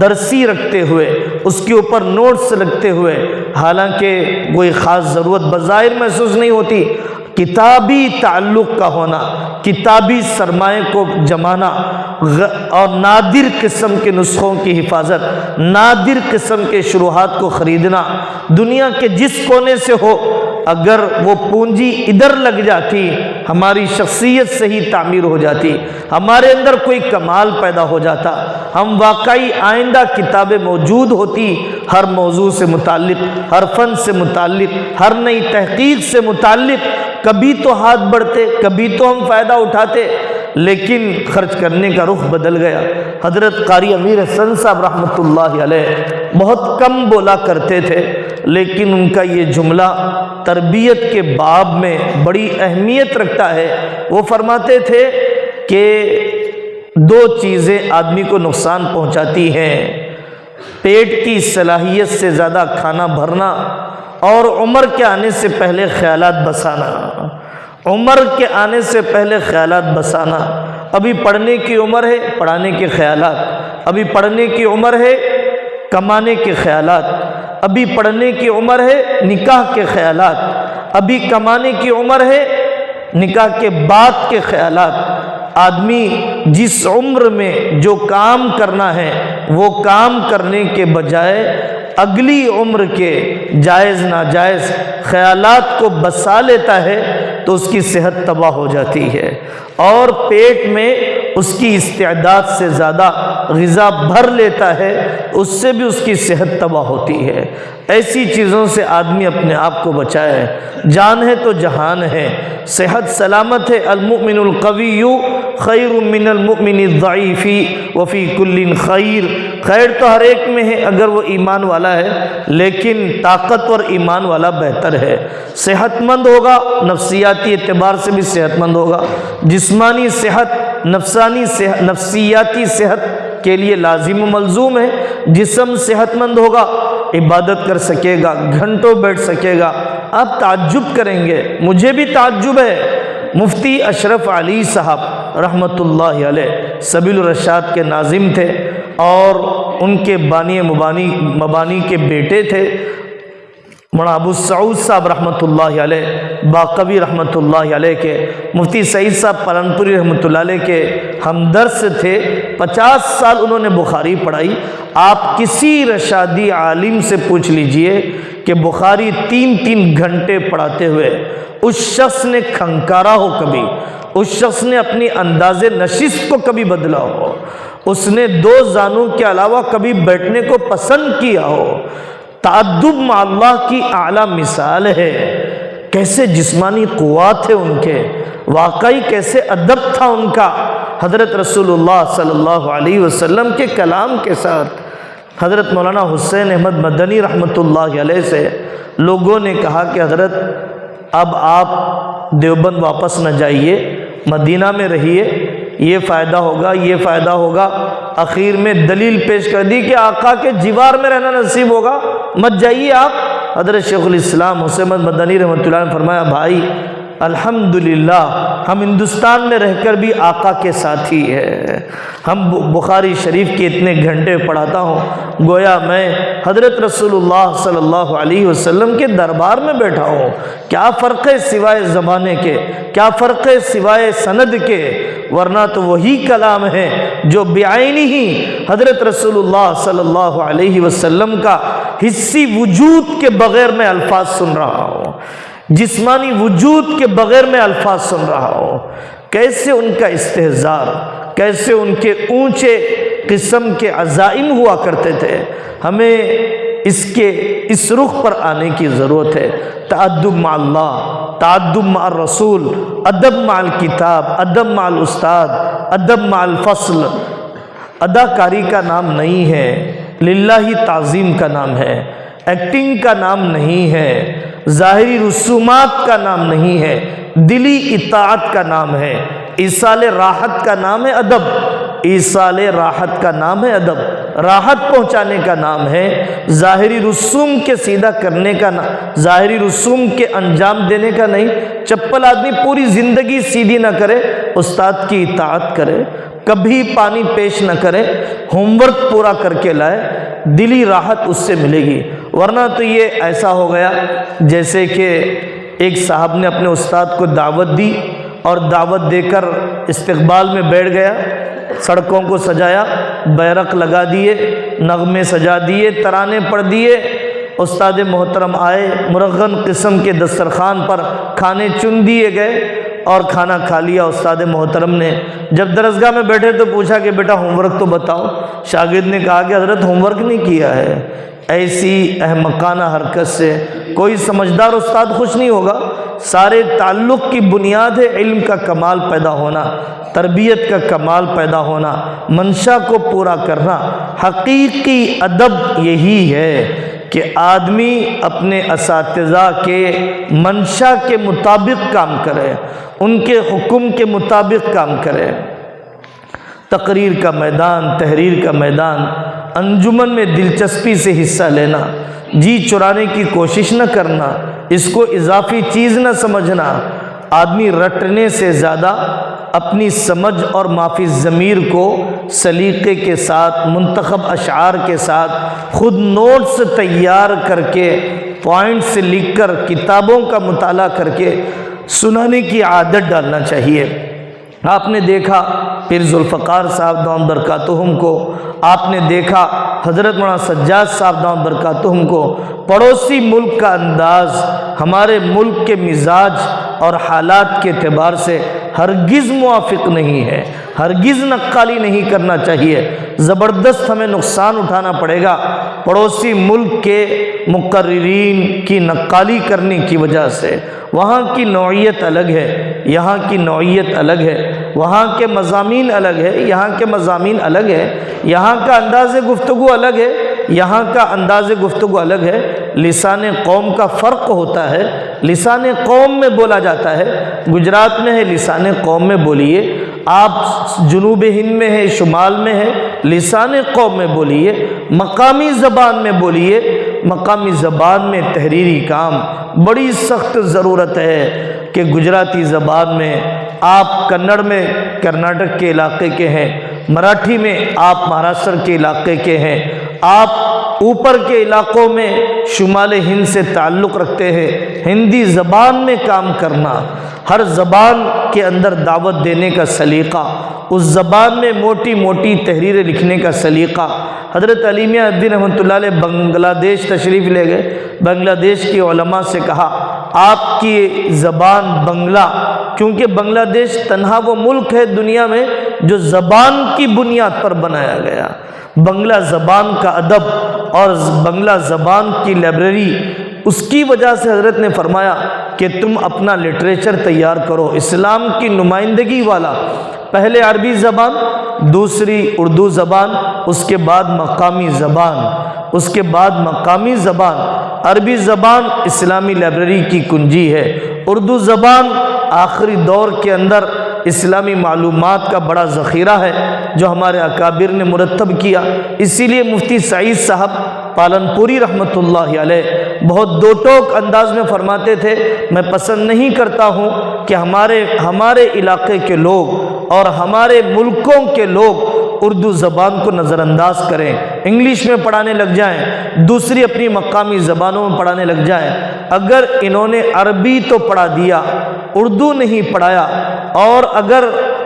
درسی رکھتے ہوئے، اس کے اوپر نوٹس لکھتے ہوئے، حالانکہ کوئی خاص ضرورت بظاہر محسوس نہیں ہوتی، کتابی تعلق کا ہونا، کتابی سرمایہ کو جمانا اور نادر قسم کے نسخوں کی حفاظت، نادر قسم کے شروحات کو خریدنا، دنیا کے جس کونے سے ہو، اگر وہ پونجی ادھر لگ جاتی ہماری شخصیت سے ہی تعمیر ہو جاتی، ہمارے اندر کوئی کمال پیدا ہو جاتا، ہم واقعی آئندہ کتابیں موجود ہوتی ہر موضوع سے متعلق، ہر فن سے متعلق، ہر نئی تحقیق سے متعلق، کبھی تو ہاتھ بڑھتے، کبھی تو ہم فائدہ اٹھاتے، لیکن خرچ کرنے کا رخ بدل گیا۔ حضرت قاری امیر حسن صاحب رحمۃ اللہ علیہ بہت کم بولا کرتے تھے، لیکن ان کا یہ جملہ تربیت کے باب میں بڑی اہمیت رکھتا ہے۔ وہ فرماتے تھے کہ دو چیزیں آدمی کو نقصان پہنچاتی ہیں، پیٹ کی صلاحیت سے زیادہ کھانا بھرنا اور عمر کے آنے سے پہلے خیالات بسانا، عمر کے آنے سے پہلے خیالات بسانا۔ ابھی پڑھنے کی عمر ہے، پڑھانے کے خیالات، ابھی پڑھنے کی عمر ہے، کمانے کے خیالات، ابھی پڑھنے کی عمر ہے، نکاح کے خیالات، ابھی کمانے کی عمر ہے، نکاح کے بعد کے خیالات۔ آدمی جس عمر میں جو کام کرنا ہے وہ کام کرنے کے بجائے اگلی عمر کے جائز ناجائز خیالات کو بسا لیتا ہے تو اس کی صحت تباہ ہو جاتی ہے، اور پیٹ میں اس کی استعداد سے زیادہ غذا بھر لیتا ہے، اس سے بھی اس کی صحت تباہ ہوتی ہے۔ ایسی چیزوں سے آدمی اپنے آپ کو بچائے۔ جان ہے تو جہان ہے، صحت سلامت ہے۔ المؤمن القوی خیر من المؤمن الضعیف وفی کل خیر۔ خیر تو ہر ایک میں ہے اگر وہ ایمان والا ہے، لیکن طاقتور ایمان والا بہتر ہے۔ صحت مند ہوگا، نفسیاتی اعتبار سے بھی صحت مند ہوگا، جسمانی صحت، نفسیاتی صحت کے لیے لازم و ملزوم ہے۔ جسم صحت مند ہوگا، عبادت کر سکے گا، گھنٹوں بیٹھ سکے گا۔ آپ تعجب کریں گے، مجھے بھی تعجب ہے، مفتی اشرف علی صاحب رحمۃ اللہ علیہ سبیل الرشاد کے ناظم تھے اور ان کے بانی مبانی کے بیٹے تھے مولانا ابو سعود صاحب رحمۃ اللہ علیہ، باقوی رحمۃ اللہ علیہ کے، مفتی سعید صاحب پالنپوری رحمۃ اللہ علیہ کے ہمدرس تھے۔ 50 سال انہوں نے بخاری پڑھائی۔ آپ کسی رشادی عالم سے پوچھ لیجئے کہ بخاری 3 گھنٹے پڑھاتے ہوئے اس شخص نے کھنکارا ہو، کبھی اس شخص نے اپنی انداز نشست کو کبھی بدلا ہو، اس نے 2 زانوں کے علاوہ کبھی بیٹھنے کو پسند کیا ہو۔ تعدب مع اللہ کی اعلیٰ مثال ہے۔ کیسے جسمانی قوات ہے ان کے، واقعی کیسے ادب تھا ان کا حضرت رسول اللہ صلی اللہ علیہ وسلم کے کلام کے ساتھ۔ حضرت مولانا حسین احمد مدنی رحمۃ اللہ علیہ سے لوگوں نے کہا کہ حضرت اب آپ دیوبند واپس نہ جائیے، مدینہ میں رہیے، یہ فائدہ ہوگا، یہ فائدہ ہوگا۔ اخیر میں دلیل پیش کر دی کہ آقا کے جوار میں رہنا نصیب ہوگا، مت جائیے آپ۔ حضرت شیخ الاسلام حسین احمد مدنی رحمۃ اللہ نے فرمایا، بھائی الحمدللہ ہم ہندوستان میں رہ کر بھی آقا کے ساتھی ہیں۔ ہم بخاری شریف کے اتنے گھنٹے پڑھاتا ہوں گویا میں حضرت رسول اللہ صلی اللہ علیہ وسلم کے دربار میں بیٹھا ہوں۔ کیا فرق ہے سوائے زمانے کے، کیا فرق ہے سوائے سند کے، ورنہ تو وہی کلام ہے جو بعینہ ہی حضرت رسول اللہ صلی اللہ علیہ وسلم کا حسی وجود کے بغیر میں الفاظ سن رہا ہوں، جسمانی وجود کے بغیر میں الفاظ سن رہا ہوں۔ کیسے ان کا استحضار، کیسے ان کے اونچے قسم کے عزائم ہوا کرتے تھے۔ ہمیں اس رخ پر آنے کی ضرورت ہے۔ تعدب مع اللہ، تعدب مع الرسول، ادب مع الکتاب، ادب مع الاستاد، ادب مع الفصل۔ اداکاری کا نام نہیں ہے، للہ تعظیم کا نام ہے، ایکٹنگ کا نام نہیں ہے، ظاہری رسومات کا نام نہیں ہے، دلی اطاعت کا نام ہے، ایصال راحت کا نام ہے ادب، ایصال راحت کا نام ہے ادب، راحت پہنچانے کا نام ہے، ظاہری رسوم کے سیدھا کرنے کا نام، ظاہری رسوم کے انجام دینے کا نہیں۔ چپل آدمی پوری زندگی سیدھی نہ کرے، استاد کی اطاعت کرے، کبھی پانی پیش نہ کرے، ہوم ورک پورا کر کے لائے، دلی راحت اس سے ملے گی۔ ورنہ تو یہ ایسا ہو گیا جیسے کہ ایک صاحب نے اپنے استاد کو دعوت دی اور دعوت دے کر استقبال میں بیٹھ گیا، سڑکوں کو سجایا، بیرق لگا دیے، نغمے سجا دیے، ترانے پڑھ دیے۔ استاد محترم آئے، مرغن قسم کے دسترخوان پر کھانے چن دیے گئے اور کھانا کھا لیا استاد محترم نے۔ جب درسگاہ میں بیٹھے تو پوچھا کہ بیٹا ہوم ورک تو بتاؤ۔ شاگرد نے کہا کہ حضرت ہوم ورک نہیں کیا ہے۔ ایسی احمقانہ حرکت سے کوئی سمجھدار استاد خوش نہیں ہوگا۔ سارے تعلق کی بنیاد ہے علم کا کمال پیدا ہونا، تربیت کا کمال پیدا ہونا، منشا کو پورا کرنا۔ حقیقی ادب یہی ہے کہ آدمی اپنے اساتذہ کے منشا کے مطابق کام کرے، ان کے حکم کے مطابق کام کرے۔ تقریر کا میدان، تحریر کا میدان، انجمن میں دلچسپی سے حصہ لینا، جی چرانے کی کوشش نہ کرنا، اس کو اضافی چیز نہ سمجھنا۔ آدمی رٹنے سے زیادہ اپنی سمجھ اور معافی ضمیر کو سلیقے کے ساتھ، منتخب اشعار کے ساتھ، خود نوٹس تیار کر کے، پوائنٹس لکھ کر، کتابوں کا مطالعہ کر کے سنانے کی عادت ڈالنا چاہیے۔ آپ نے دیکھا پیر ذوالفقار صاحب دامت برکاتہم کو، آپ نے دیکھا حضرت مولانا سجاد صاحب دامت برکاتہم کو، پڑوسی ملک کا انداز ہمارے ملک کے مزاج اور حالات کے اعتبار سے ہرگز موافق نہیں ہے، ہرگز نقالی نہیں کرنا چاہیے۔ زبردست ہمیں نقصان اٹھانا پڑے گا پڑوسی ملک کے مقررین کی نقالی کرنے کی وجہ سے۔ وہاں کی نوعیت الگ ہے، یہاں کی نوعیت الگ ہے، وہاں کے مضامین الگ ہے، یہاں کے مضامین الگ ہے، یہاں کا انداز گفتگو الگ ہے، یہاں کا انداز گفتگو الگ ہے۔ لسان قوم کا فرق ہوتا ہے، لسان قوم میں بولا جاتا ہے۔ گجرات میں ہے لسان قوم میں بولیے، آپ جنوب ہند میں ہے، شمال میں ہے، لسان قوم میں بولیے، مقامی زبان میں بولیے۔ مقامی زبان میں تحریری کام بڑی سخت ضرورت ہے کہ گجراتی زبان میں آپ کنڑ میں کرناٹک کے علاقے کے ہیں، مراٹھی میں آپ مہاراشٹر کے علاقے کے ہیں، آپ اوپر کے علاقوں میں شمال ہند سے تعلق رکھتے ہیں، ہندی زبان میں کام کرنا، ہر زبان کے اندر دعوت دینے کا سلیقہ، اس زبان میں موٹی موٹی تحریریں لکھنے کا سلیقہ۔ حضرت علی میاں الدین رحمۃ اللہ علیہ بنگلہ دیش تشریف لے گئے، بنگلہ دیش کے علماء سے کہا آپ کی زبان بنگلہ، کیونکہ بنگلہ دیش تنہا وہ ملک ہے دنیا میں جو زبان کی بنیاد پر بنایا گیا۔ بنگلہ زبان کا ادب اور بنگلہ زبان کی لائبریری، اس کی وجہ سے حضرت نے فرمایا کہ تم اپنا لٹریچر تیار کرو اسلام کی نمائندگی والا، پہلے عربی زبان، دوسری اردو زبان، اس کے بعد مقامی زبان، اس کے بعد مقامی زبان۔ عربی زبان اسلامی لائبریری کی کنجی ہے، اردو زبان آخری دور کے اندر اسلامی معلومات کا بڑا ذخیرہ ہے جو ہمارے اکابر نے مرتب کیا۔ اسی لیے مفتی سعید صاحب پالن پوری رحمۃ اللہ علیہ بہت دو ٹوک انداز میں فرماتے تھے، میں پسند نہیں کرتا ہوں کہ ہمارے علاقے کے لوگ اور ہمارے ملکوں کے لوگ اردو زبان کو نظر انداز کریں، انگلش میں پڑھانے لگ جائیں، دوسری اپنی مقامی زبانوں میں پڑھانے لگ جائیں۔ اگر انہوں نے عربی تو پڑھا دیا، اردو نہیں پڑھایا، اور اگر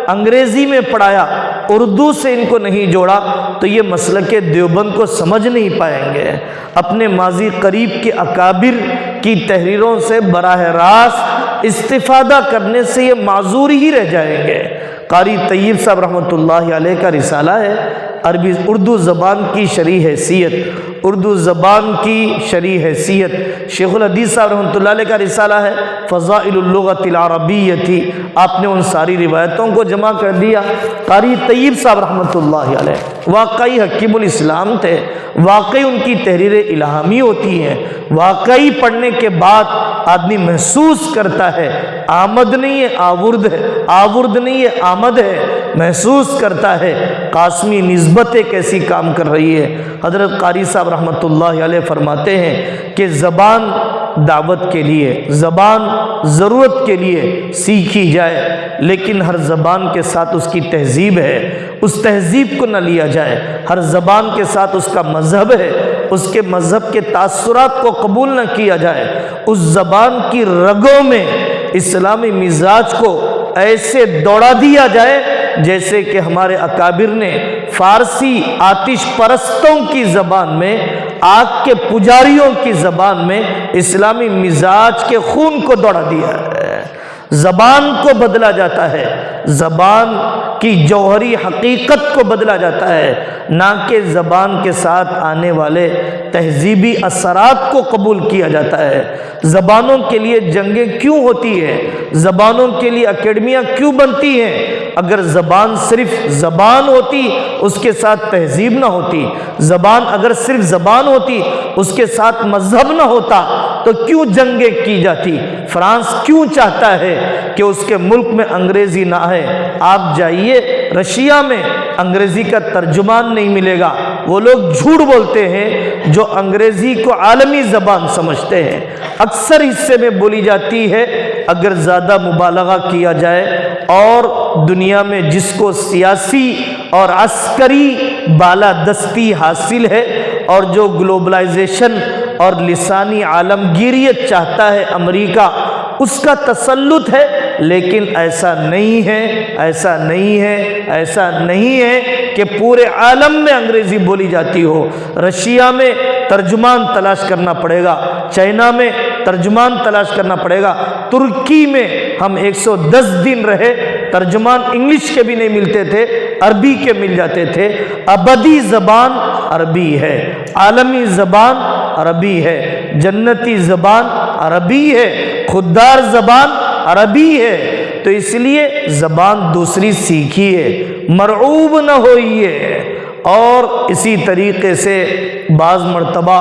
انگریزی میں پڑھایا، اردو سے ان کو نہیں جوڑا، تو یہ مسلک دیوبند کو سمجھ نہیں پائیں گے۔ اپنے ماضی قریب کے اکابر کی تحریروں سے براہ راست استفادہ کرنے سے یہ معذور ہی رہ جائیں گے۔ قاری طیب صاحب رحمۃ اللہ علیہ کا رسالہ ہے عربی اردو زبان کی شرعی حیثیت، اردو زبان کی شرعی حیثیت۔ شیخ الحدیث صاحب رحمۃ اللہ علیہ کا رسالہ ہے فضائل اللغۃ العربیہ، آپ نے ان ساری روایتوں کو جمع کر دیا۔ قاری طیب صاحب رحمۃ اللہ علیہ واقعی حکیم الاسلام تھے، واقعی ان کی تحریریں الہامی ہوتی ہیں، واقعی پڑھنے کے بعد آدمی محسوس کرتا ہے آمد نہیں ہے آورد ہے، آورد نہیں ہے آمد ہے، محسوس کرتا ہے قاسمی نسبت کیسی کام کر رہی ہے۔ حضرت قاری صاحب رحمۃ اللہ علیہ فرماتے ہیں کہ زبان دعوت کے لیے، زبان ضرورت کے لیے سیکھی جائے، لیکن ہر زبان کے ساتھ اس کی تہذیب ہے، اس تہذیب کو نہ لیا جائے۔ ہر زبان کے ساتھ اس کا مذہب ہے، اس کے مذہب کے تاثرات کو قبول نہ کیا جائے، اس زبان کی رگوں میں اسلامی مزاج کو ایسے دوڑا دیا جائے جیسے کہ ہمارے اکابر نے فارسی آتش پرستوں کی زبان میں، آگ کے پجاریوں کی زبان میں اسلامی مزاج کے خون کو دوڑا دیا ہے۔ زبان کو بدلا جاتا ہے، زبان کی جوہری حقیقت کو بدلا جاتا ہے، نہ کہ زبان کے ساتھ آنے والے تہذیبی اثرات کو قبول کیا جاتا ہے۔ زبانوں کے لیے جنگیں کیوں ہوتی ہیں؟ زبانوں کے لیے اکیڈمیاں کیوں بنتی ہیں؟ اگر زبان صرف زبان ہوتی، اس کے ساتھ تہذیب نہ ہوتی، زبان اگر صرف زبان ہوتی، اس کے ساتھ مذہب نہ ہوتا، تو کیوں جنگیں کی جاتی؟ فرانس کیوں چاہتا ہے کہ اس کے ملک میں انگریزی نہ آئے؟ آپ جائیے رشیا میں، انگریزی کا ترجمان نہیں ملے گا۔ وہ لوگ جھوٹ بولتے ہیں جو انگریزی کو عالمی زبان سمجھتے ہیں، اکثر حصے میں بولی جاتی ہے۔ اگر زیادہ مبالغہ کیا جائے اور دنیا میں جس کو سیاسی اور عسکری بالادستی حاصل ہے اور جو گلوبلائزیشن اور لسانی عالمگیریت چاہتا ہے امریکہ، اس کا تسلط ہے، لیکن ایسا نہیں ہے، ایسا نہیں ہے، ایسا نہیں ہے کہ پورے عالم میں انگریزی بولی جاتی ہو۔ رشیا میں ترجمان تلاش کرنا پڑے گا، چائنا میں ترجمان تلاش کرنا پڑے گا، ترکی میں ہم 110 دن رہے، ترجمان انگلش کے بھی نہیں ملتے تھے، عربی کے مل جاتے تھے۔ ابدی زبان عربی ہے، عالمی زبان عربی ہے، جنتی زبان عربی ہے، خوددار زبان عربی ہے۔ تو اس لیے زبان دوسری سیکھیے، مرعوب نہ ہوئیے۔ اور اسی طریقے سے بعض مرتبہ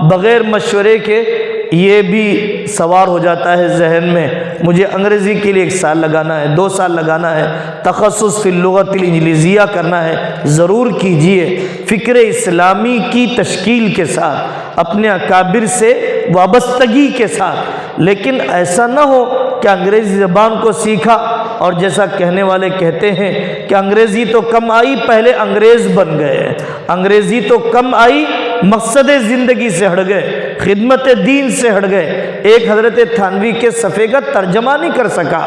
بغیر مشورے کے یہ بھی سوار ہو جاتا ہے ذہن میں، مجھے انگریزی کے لیے 1 سال لگانا ہے، 2 سال لگانا ہے، تخصص فی اللغت الانجلیزیہ کرنا ہے۔ ضرور کیجئے، فکر اسلامی کی تشکیل کے ساتھ، اپنے اکابر سے وابستگی کے ساتھ، لیکن ایسا نہ ہو کہ انگریزی زبان کو سیکھا اور جیسا کہنے والے کہتے ہیں کہ انگریزی تو کم آئی، پہلے انگریز بن گئے۔ انگریزی تو کم آئی، مقصد زندگی سے ہٹ گئے، خدمت دین سے ہٹ گئے۔ ایک حضرت تھانوی کے صفحے کا ترجمہ نہیں کر سکا،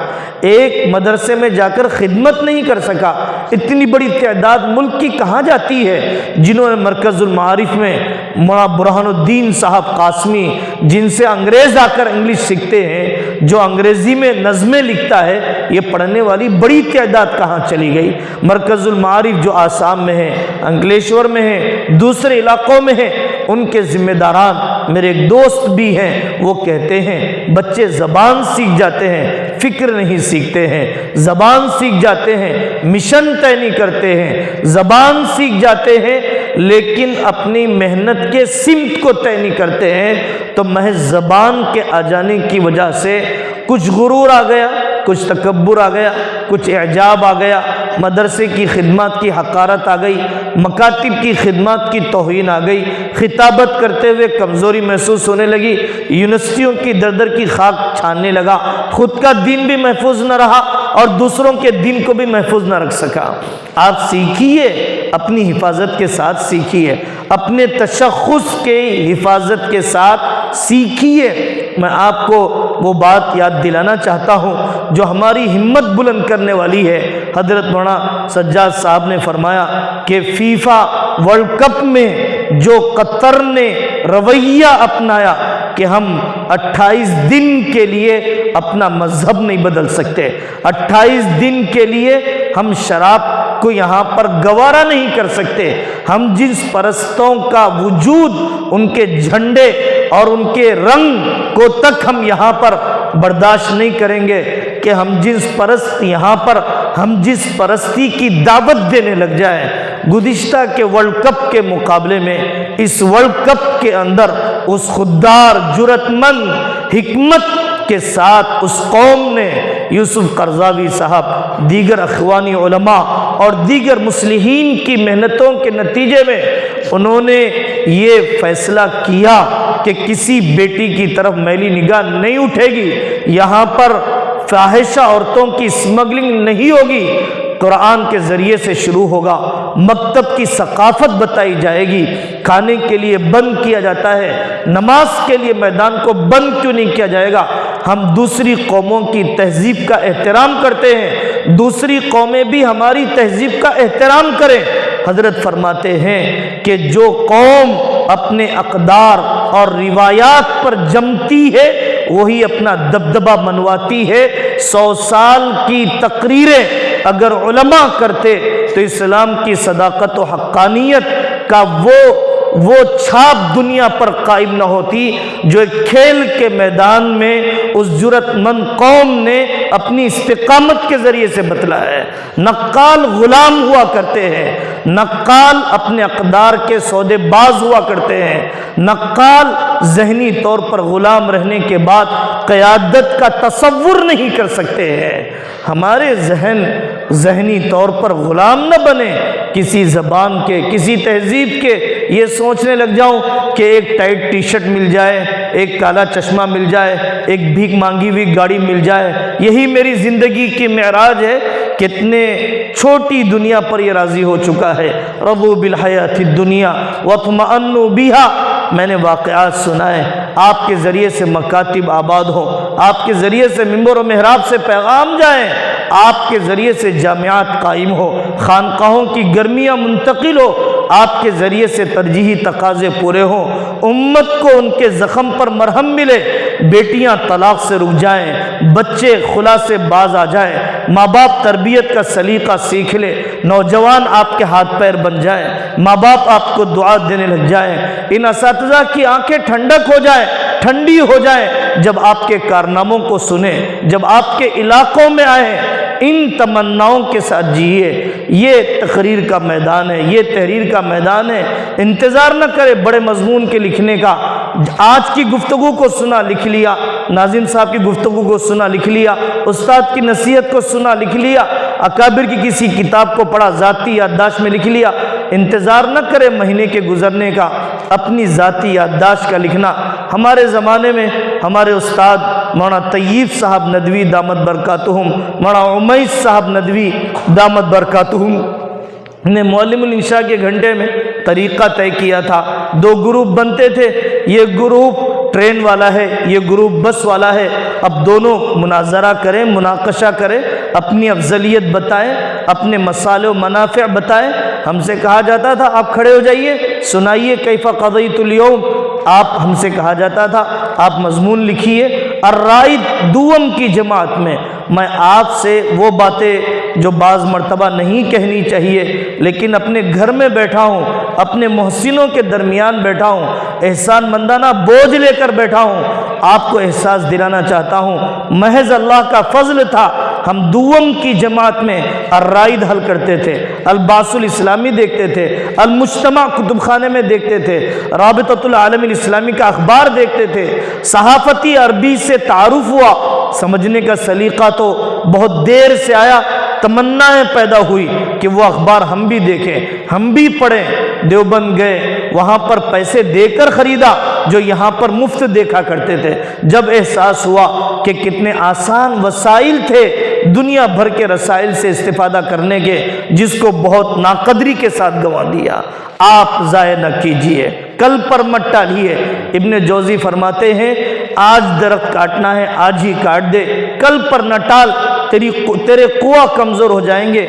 ایک مدرسے میں جا کر خدمت نہیں کر سکا۔ اتنی بڑی تعداد ملک کی کہاں جاتی ہے جنہوں نے مرکز المعارف میں مولانا برہان الدین صاحب قاسمی، جن سے انگریز آ کر انگلش سیکھتے ہیں، جو انگریزی میں نظمیں لکھتا ہے، یہ پڑھنے والی بڑی تعداد کہاں چلی گئی؟ مرکز المعارف جو آسام میں ہے، انکلیشور میں ہے، دوسرے علاقوں میں ہے، ان کے ذمہ داران میرے ایک دوست بھی ہیں، وہ کہتے ہیں بچے زبان سیکھ جاتے ہیں، فکر نہیں سیکھتے ہیں، زبان سیکھ جاتے ہیں، مشن طے نہیں کرتے ہیں، زبان سیکھ جاتے ہیں لیکن اپنی محنت کے سمت کو طے نہیں کرتے ہیں۔ تو محض زبان کے آ جانے کی وجہ سے کچھ غرور آ گیا، کچھ تکبر آ گیا، کچھ اعجاب آ گیا، مدرسے کی خدمات کی حقارت آ گئی، مکاتب کی خدمات کی توہین آ گئی، خطابت کرتے ہوئے کمزوری محسوس ہونے لگی، یونیورسٹیوں کی در در کی خاک چھاننے لگا، خود کا دین بھی محفوظ نہ رہا اور دوسروں کے دین کو بھی محفوظ نہ رکھ سکا۔ آپ سیکھیے، اپنی حفاظت کے ساتھ سیکھیے، اپنے تشخص کے حفاظت کے ساتھ سیکھیے۔ میں آپ کو وہ بات یاد دلانا چاہتا ہوں جو ہماری ہمت بلند کرنے والی ہے۔ حضرت مولانا سجاد صاحب نے فرمایا کہ فیفا ورلڈ کپ میں جو قطر نے رویہ اپنایا کہ ہم 28 دن کے لیے اپنا مذہب نہیں بدل سکتے، 28 دن کے لیے ہم شراب کو یہاں پر گوارا نہیں کر سکتے، ہم جنس پرستوں کا وجود، ان کے جھنڈے اور ان کے رنگ کو تک ہم یہاں پر برداشت نہیں کریں گے کہ ہم جنس پرست یہاں پر ہم جنس پرستی کی دعوت دینے لگ جائیں۔ گزشتہ کے ورلڈ کپ کے مقابلے میں اس ورلڈ کپ کے اندر اس خوددار، جرأت مند، حکمت کے ساتھ اس قوم نے یوسف قرضاوی صاحب، دیگر اخوانی علماء اور دیگر مصلحین کی محنتوں کے نتیجے میں انہوں نے یہ فیصلہ کیا کہ کسی بیٹی کی طرف میلی نگاہ نہیں اٹھے گی، یہاں پر فاحشہ عورتوں کی اسمگلنگ نہیں ہوگی، قرآن کے ذریعے سے شروع ہوگا، مکتب کی ثقافت بتائی جائے گی۔ کھانے کے لیے بند کیا جاتا ہے، نماز کے لیے میدان کو بند کیوں نہیں کیا جائے گا؟ ہم دوسری قوموں کی تہذیب کا احترام کرتے ہیں، دوسری قومیں بھی ہماری تہذیب کا احترام کریں۔ حضرت فرماتے ہیں کہ جو قوم اپنے اقدار اور روایات پر جمتی ہے وہی اپنا دبدبہ منواتی ہے۔ 100 سال کی تقریریں اگر علماء کرتے تو اسلام کی صداقت و حقانیت کا وہ چھاپ دنیا پر قائم نہ ہوتی جو ایک کھیل کے میدان میں اس جرأت مند قوم نے اپنی استقامت کے ذریعے سے بتلایا ہے۔ نقال غلام ہوا کرتے ہیں، نقال اپنے اقدار کے سودے باز ہوا کرتے ہیں، نقال ذہنی طور پر غلام رہنے کے بعد قیادت کا تصور نہیں کر سکتے ہیں۔ ہمارے ذہنی طور پر غلام نہ بنے کسی زبان کے، کسی تہذیب کے۔ یہ سوچنے لگ جاؤں کہ ایک ٹائٹ ٹی شرٹ مل جائے، ایک کالا چشمہ مل جائے، ایک بھیک مانگی ہوئی گاڑی مل جائے، یہی میری زندگی کی معراج ہے۔ کتنے چھوٹی دنیا پر یہ راضی ہو چکا ہے۔ رضوا بالحیات الدنیا واطمأنوا بہا۔ میں نے واقعات سنائے، آپ کے ذریعے سے مکاتب آباد ہوں، آپ کے ذریعے سے منبر و محراب سے پیغام جائیں، آپ کے ذریعے سے جامعات قائم ہو، خانقاہوں کی گرمیاں منتقل ہو، آپ کے ذریعے سے ترجیحی تقاضے پورے ہوں، امت کو ان کے زخم پر مرہم ملے، بیٹیاں طلاق سے رک جائیں، بچے خلا سے باز آ جائیں، ماں باپ تربیت کا سلیقہ سیکھ لے، نوجوان آپ کے ہاتھ پیر بن جائیں، ماں باپ آپ کو دعا دینے لگ جائیں، ان اساتذہ کی آنکھیں ٹھنڈک ہو جائیں، ٹھنڈی ہو جائیں جب آپ کے کارناموں کو سنیں، جب آپ کے علاقوں میں آئیں۔ ان تمناؤں کے ساتھ جیئے۔ یہ تقریر کا میدان ہے، یہ تحریر کا میدان ہے۔ انتظار نہ کرے بڑے مضمون کے لکھنے کا۔ آج کی گفتگو کو سنا، لکھ لیا، ناظم صاحب کی گفتگو کو سنا، لکھ لیا، استاد کی نصیحت کو سنا، لکھ لیا، اکابر کی کسی کتاب کو پڑھا، ذاتی یادداشت میں لکھ لیا۔ انتظار نہ کرے مہینے کے گزرنے کا، اپنی ذاتی یادداشت کا لکھنا۔ ہمارے زمانے میں ہمارے استاد مولانا طیب صاحب ندوی دامت برکاتہم، مولانا عمیس صاحب ندوی دامت برکاتہم نے معلم الانشاء کے گھنٹے میں طریقہ طے کیا تھا۔ 2 گروپ بنتے تھے، یہ گروپ ٹرین والا ہے، یہ گروپ بس والا ہے۔ اب دونوں مناظرہ کریں، مناقشہ کریں، اپنی افضلیت بتائیں، اپنے مصالح و منافع بتائیں۔ ہم سے کہا جاتا تھا آپ کھڑے ہو جائیے، سنائیے کیف قضیت اليوم۔ ہم سے کہا جاتا تھا آپ مضمون لکھیے۔ الرائد دوم کی جماعت میں میں آپ سے وہ باتیں جو بعض مرتبہ نہیں کہنی چاہیے لیکن اپنے گھر میں بیٹھا ہوں، اپنے محسنوں کے درمیان بیٹھا ہوں، احسان مندانہ بوجھ لے کر بیٹھا ہوں، آپ کو احساس دلانا چاہتا ہوں محض اللہ کا فضل تھا۔ ہم دوم کی جماعت میں الرائد حل کرتے تھے، الباس الاسلامی دیکھتے تھے، المجتمع کتب خانے میں دیکھتے تھے، رابطۃ العالم الاسلامی کا اخبار دیکھتے تھے، صحافتی عربی سے تعارف ہوا۔ سمجھنے کا سلیقہ تو بہت دیر سے آیا، تمنائیں پیدا ہوئی کہ وہ اخبار ہم بھی دیکھیں، ہم بھی پڑھیں۔ دیوبند گئے، وہاں پر پیسے دے کر خریدا جو یہاں پر مفت دیکھا کرتے تھے۔ جب احساس ہوا کہ کتنے آسان وسائل تھے دنیا بھر کے رسائل سے استفادہ کرنے کے، جس کو بہت ناقدری کے ساتھ گنوا دیا۔ آپ ضائع نہ کیجئے، کل پر مت ٹالیے۔ ابن جوزی فرماتے ہیں آج درخت کاٹنا ہے آج ہی کاٹ دے، کل پر نہ ٹال، تیرے قوہ کمزور ہو جائیں گے،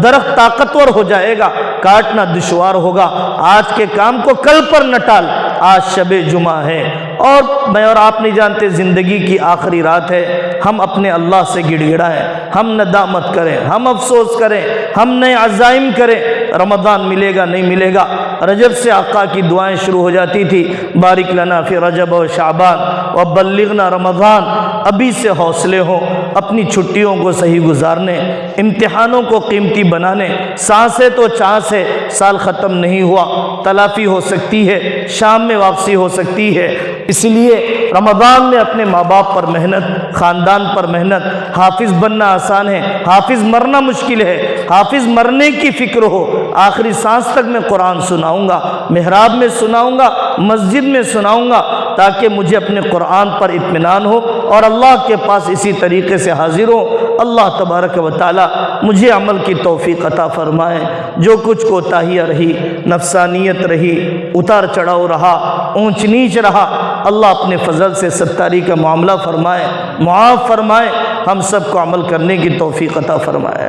درخت طاقتور ہو جائے گا، کاٹنا دشوار ہوگا۔ آج کے کام کو کل پر نہ ٹال، آج شب جمعہ ہے اور میں اور آپ نہیں جانتے زندگی کی آخری رات ہے۔ ہم اپنے اللہ سے گڑ گڑائیں، ہم ندامت کریں، ہم افسوس کریں، ہم نئے عزائم کریں۔ رمضان ملے گا نہیں ملے گا، رجب سے آقا کی دعائیں شروع ہو جاتی تھی، بارک لنا فی رجب و شعبان وبلغنا رمضان۔ ابھی سے حوصلے ہوں اپنی چھٹیوں کو صحیح گزارنے، امتحانوں کو قیمتی بنانے۔ سانسیں تو چانس ہے، سال ختم نہیں ہوا، تلافی ہو سکتی ہے، شام میں واپسی ہو سکتی ہے۔ اس لیے رمضان میں اپنے ماں باپ پر محنت، خاندان پر محنت۔ حافظ بننا آسان ہے، حافظ مرنا مشکل ہے۔ حافظ مرنے کی فکر ہو، آخری سانس تک میں قرآن سناؤں گا، محراب میں سناؤں گا، مسجد میں سناؤں گا، تاکہ مجھے اپنے قرآن پر اطمینان ہو اور اللہ کے پاس اسی طریقے سے حاضر ہوں۔ اللہ تبارک و تعالی مجھے عمل کی توفیق عطا فرمائے۔ جو کچھ کوتاہیاں رہی، نفسانیت رہی، اتار چڑھاؤ رہا، اونچ نیچ رہا، اللہ اپنے فضل سے ستاری کا معاملہ فرمائے، معاف فرمائے، ہم سب کو عمل کرنے کی توفیق عطا فرمائے۔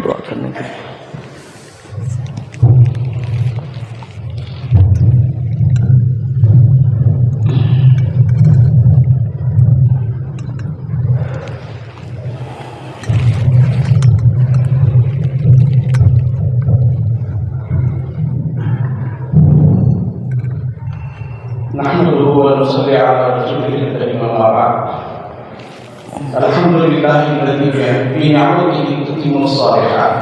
دعا کرنے کے لیے نحمده ونصلي على رسوله الكريم أما بعد الحمد لله الذي بنعمته تتم الصالحات۔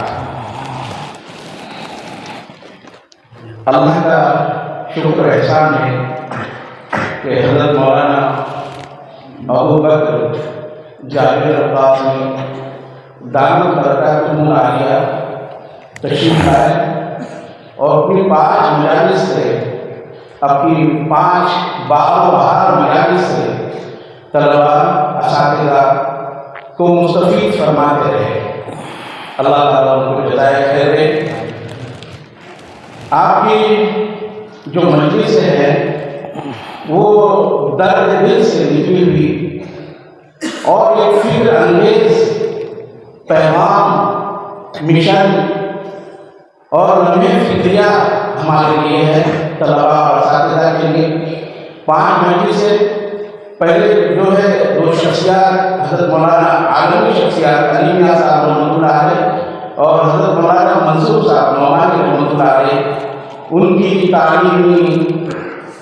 اللہ کا شکر احسان ہے کہ حضرت مولانا ابو بکر جابر عباس نے دامت برکاتہ العالیہ تشریف لائے اور اپنی 5 مجالس سے، اپنی 5 بہار مجالس سے طلبہ اساتذہ کو مستفید فرماتے رہے۔ اللہ تعالیٰ ان کو جزائے خیر دے۔ آپ کی جو مجلسیں ہیں وہ درد دل سے نکلی ہوئی اور ایک فکر انگیز پیغام، مشن اور لمحے فکریہ ہمارے لیے ہے، طلبہ اور اساتذہ کے لیے۔ 5 مجلسیں، پہلے جو ہے 2 شخصیات، حضرت مولانا عالمی شخصیات علی میاں صاحب رحمۃ اللہ علیہ اور حضرت مولانا منصور صاحب نعمانی رحمۃ اللہ علیہ، ان کی تعلیمی،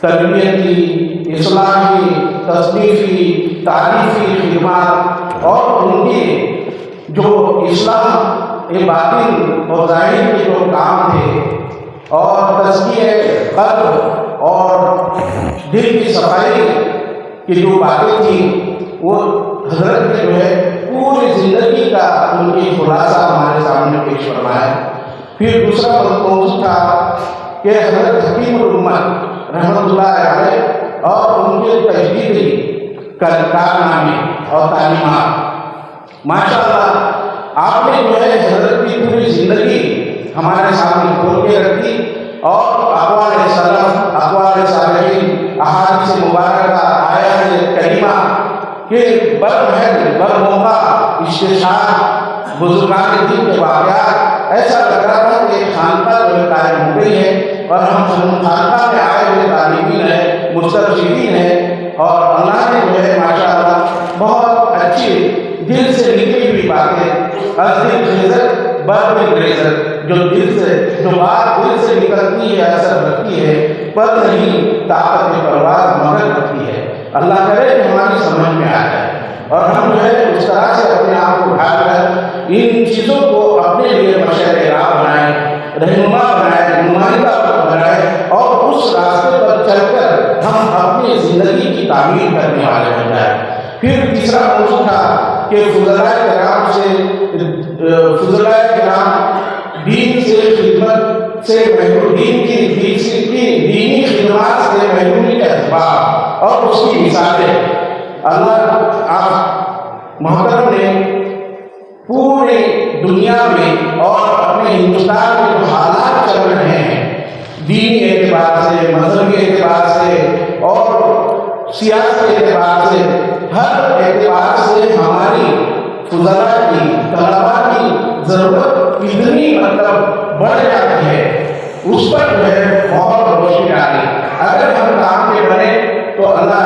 تربیتی، اصلاحی، تصنیفی، تعریفی خدمات اور ان کی جو اصلاح باطن اور ظاہر کے جو کام تھے اور تزکیہ قلب اور دل کی صفائی کی جو باتیں تھیں، وہ حضرت نے جو ہے پوری زندگی کا ان کی خلاصہ ہمارے سامنے پیش فرمایا۔ پھر دوسرا موضوع تھا کہ حضرت حکیم الامت رحمۃ اللہ علیہ اور ان کے تجدیدی کارنامے اور تعلیمات۔ ماشاءاللہ آپ نے جو ہے حضرت کی پوری زندگی ہمارے سامنے کھول کے رکھی اور اقوال سلف، اقوال صالحین، احادیث مبارکہ، آیات کریمہ کے برمحل برموقع استشہاد، بزرگان دین کے واقعات، ایسا لگ رہا تھا کہ خانقاہ جو قائم ہو گئی ہے اور ہم خانقاہ میں آئے ہوئے طالبین ہیں، مسترشدین ہیں، اور اللہ نے جو ہے ماشاءاللہ بہت اچھی دل سے نکلی ہوئی باتیں، دل خیزت برد گریزت، جو دل سے جو بات دل سے نکلتی ہے، اثر رکھتی ہے، پر نہیں طاقت پرواز مگر رکھتی ہے۔ اللہ کرے کہ ہماری سمجھ میں آ جائے اور ہم جو ہے اس طرح سے اپنے آپ کو ڈھال کر ان چیزوں کو اپنے لیے مشعل راہ بنائیں، رہنما بنائیں، نمائندہ بنائیں اور اس راستے پر چل کر ہم اپنی زندگی کی تعمیر کرنے والے بن جائیں۔ پھر تیسرا موضوع تھا کہ فضلاء کرام دین سے خدمت سے محروم، دینی خدمات سے محرومی کے اسباب اور اس کی مثالیں۔ اللہ آپ محترم نے پوری دنیا میں اور اپنے ہندوستان میں جو حالات چل رہے ہیں، دینی اعتبار سے، مذہبی اعتبار سے اور سیاسی اعتبار سے، ہر اعتبار سے ہماری فضلاء کی، طلباء کی ضرورت اتنی بڑھ جاتی ہے، اس پر جو ہے بہت روشنی ڈالی۔ اگر ہم کام کے بنے تو اللہ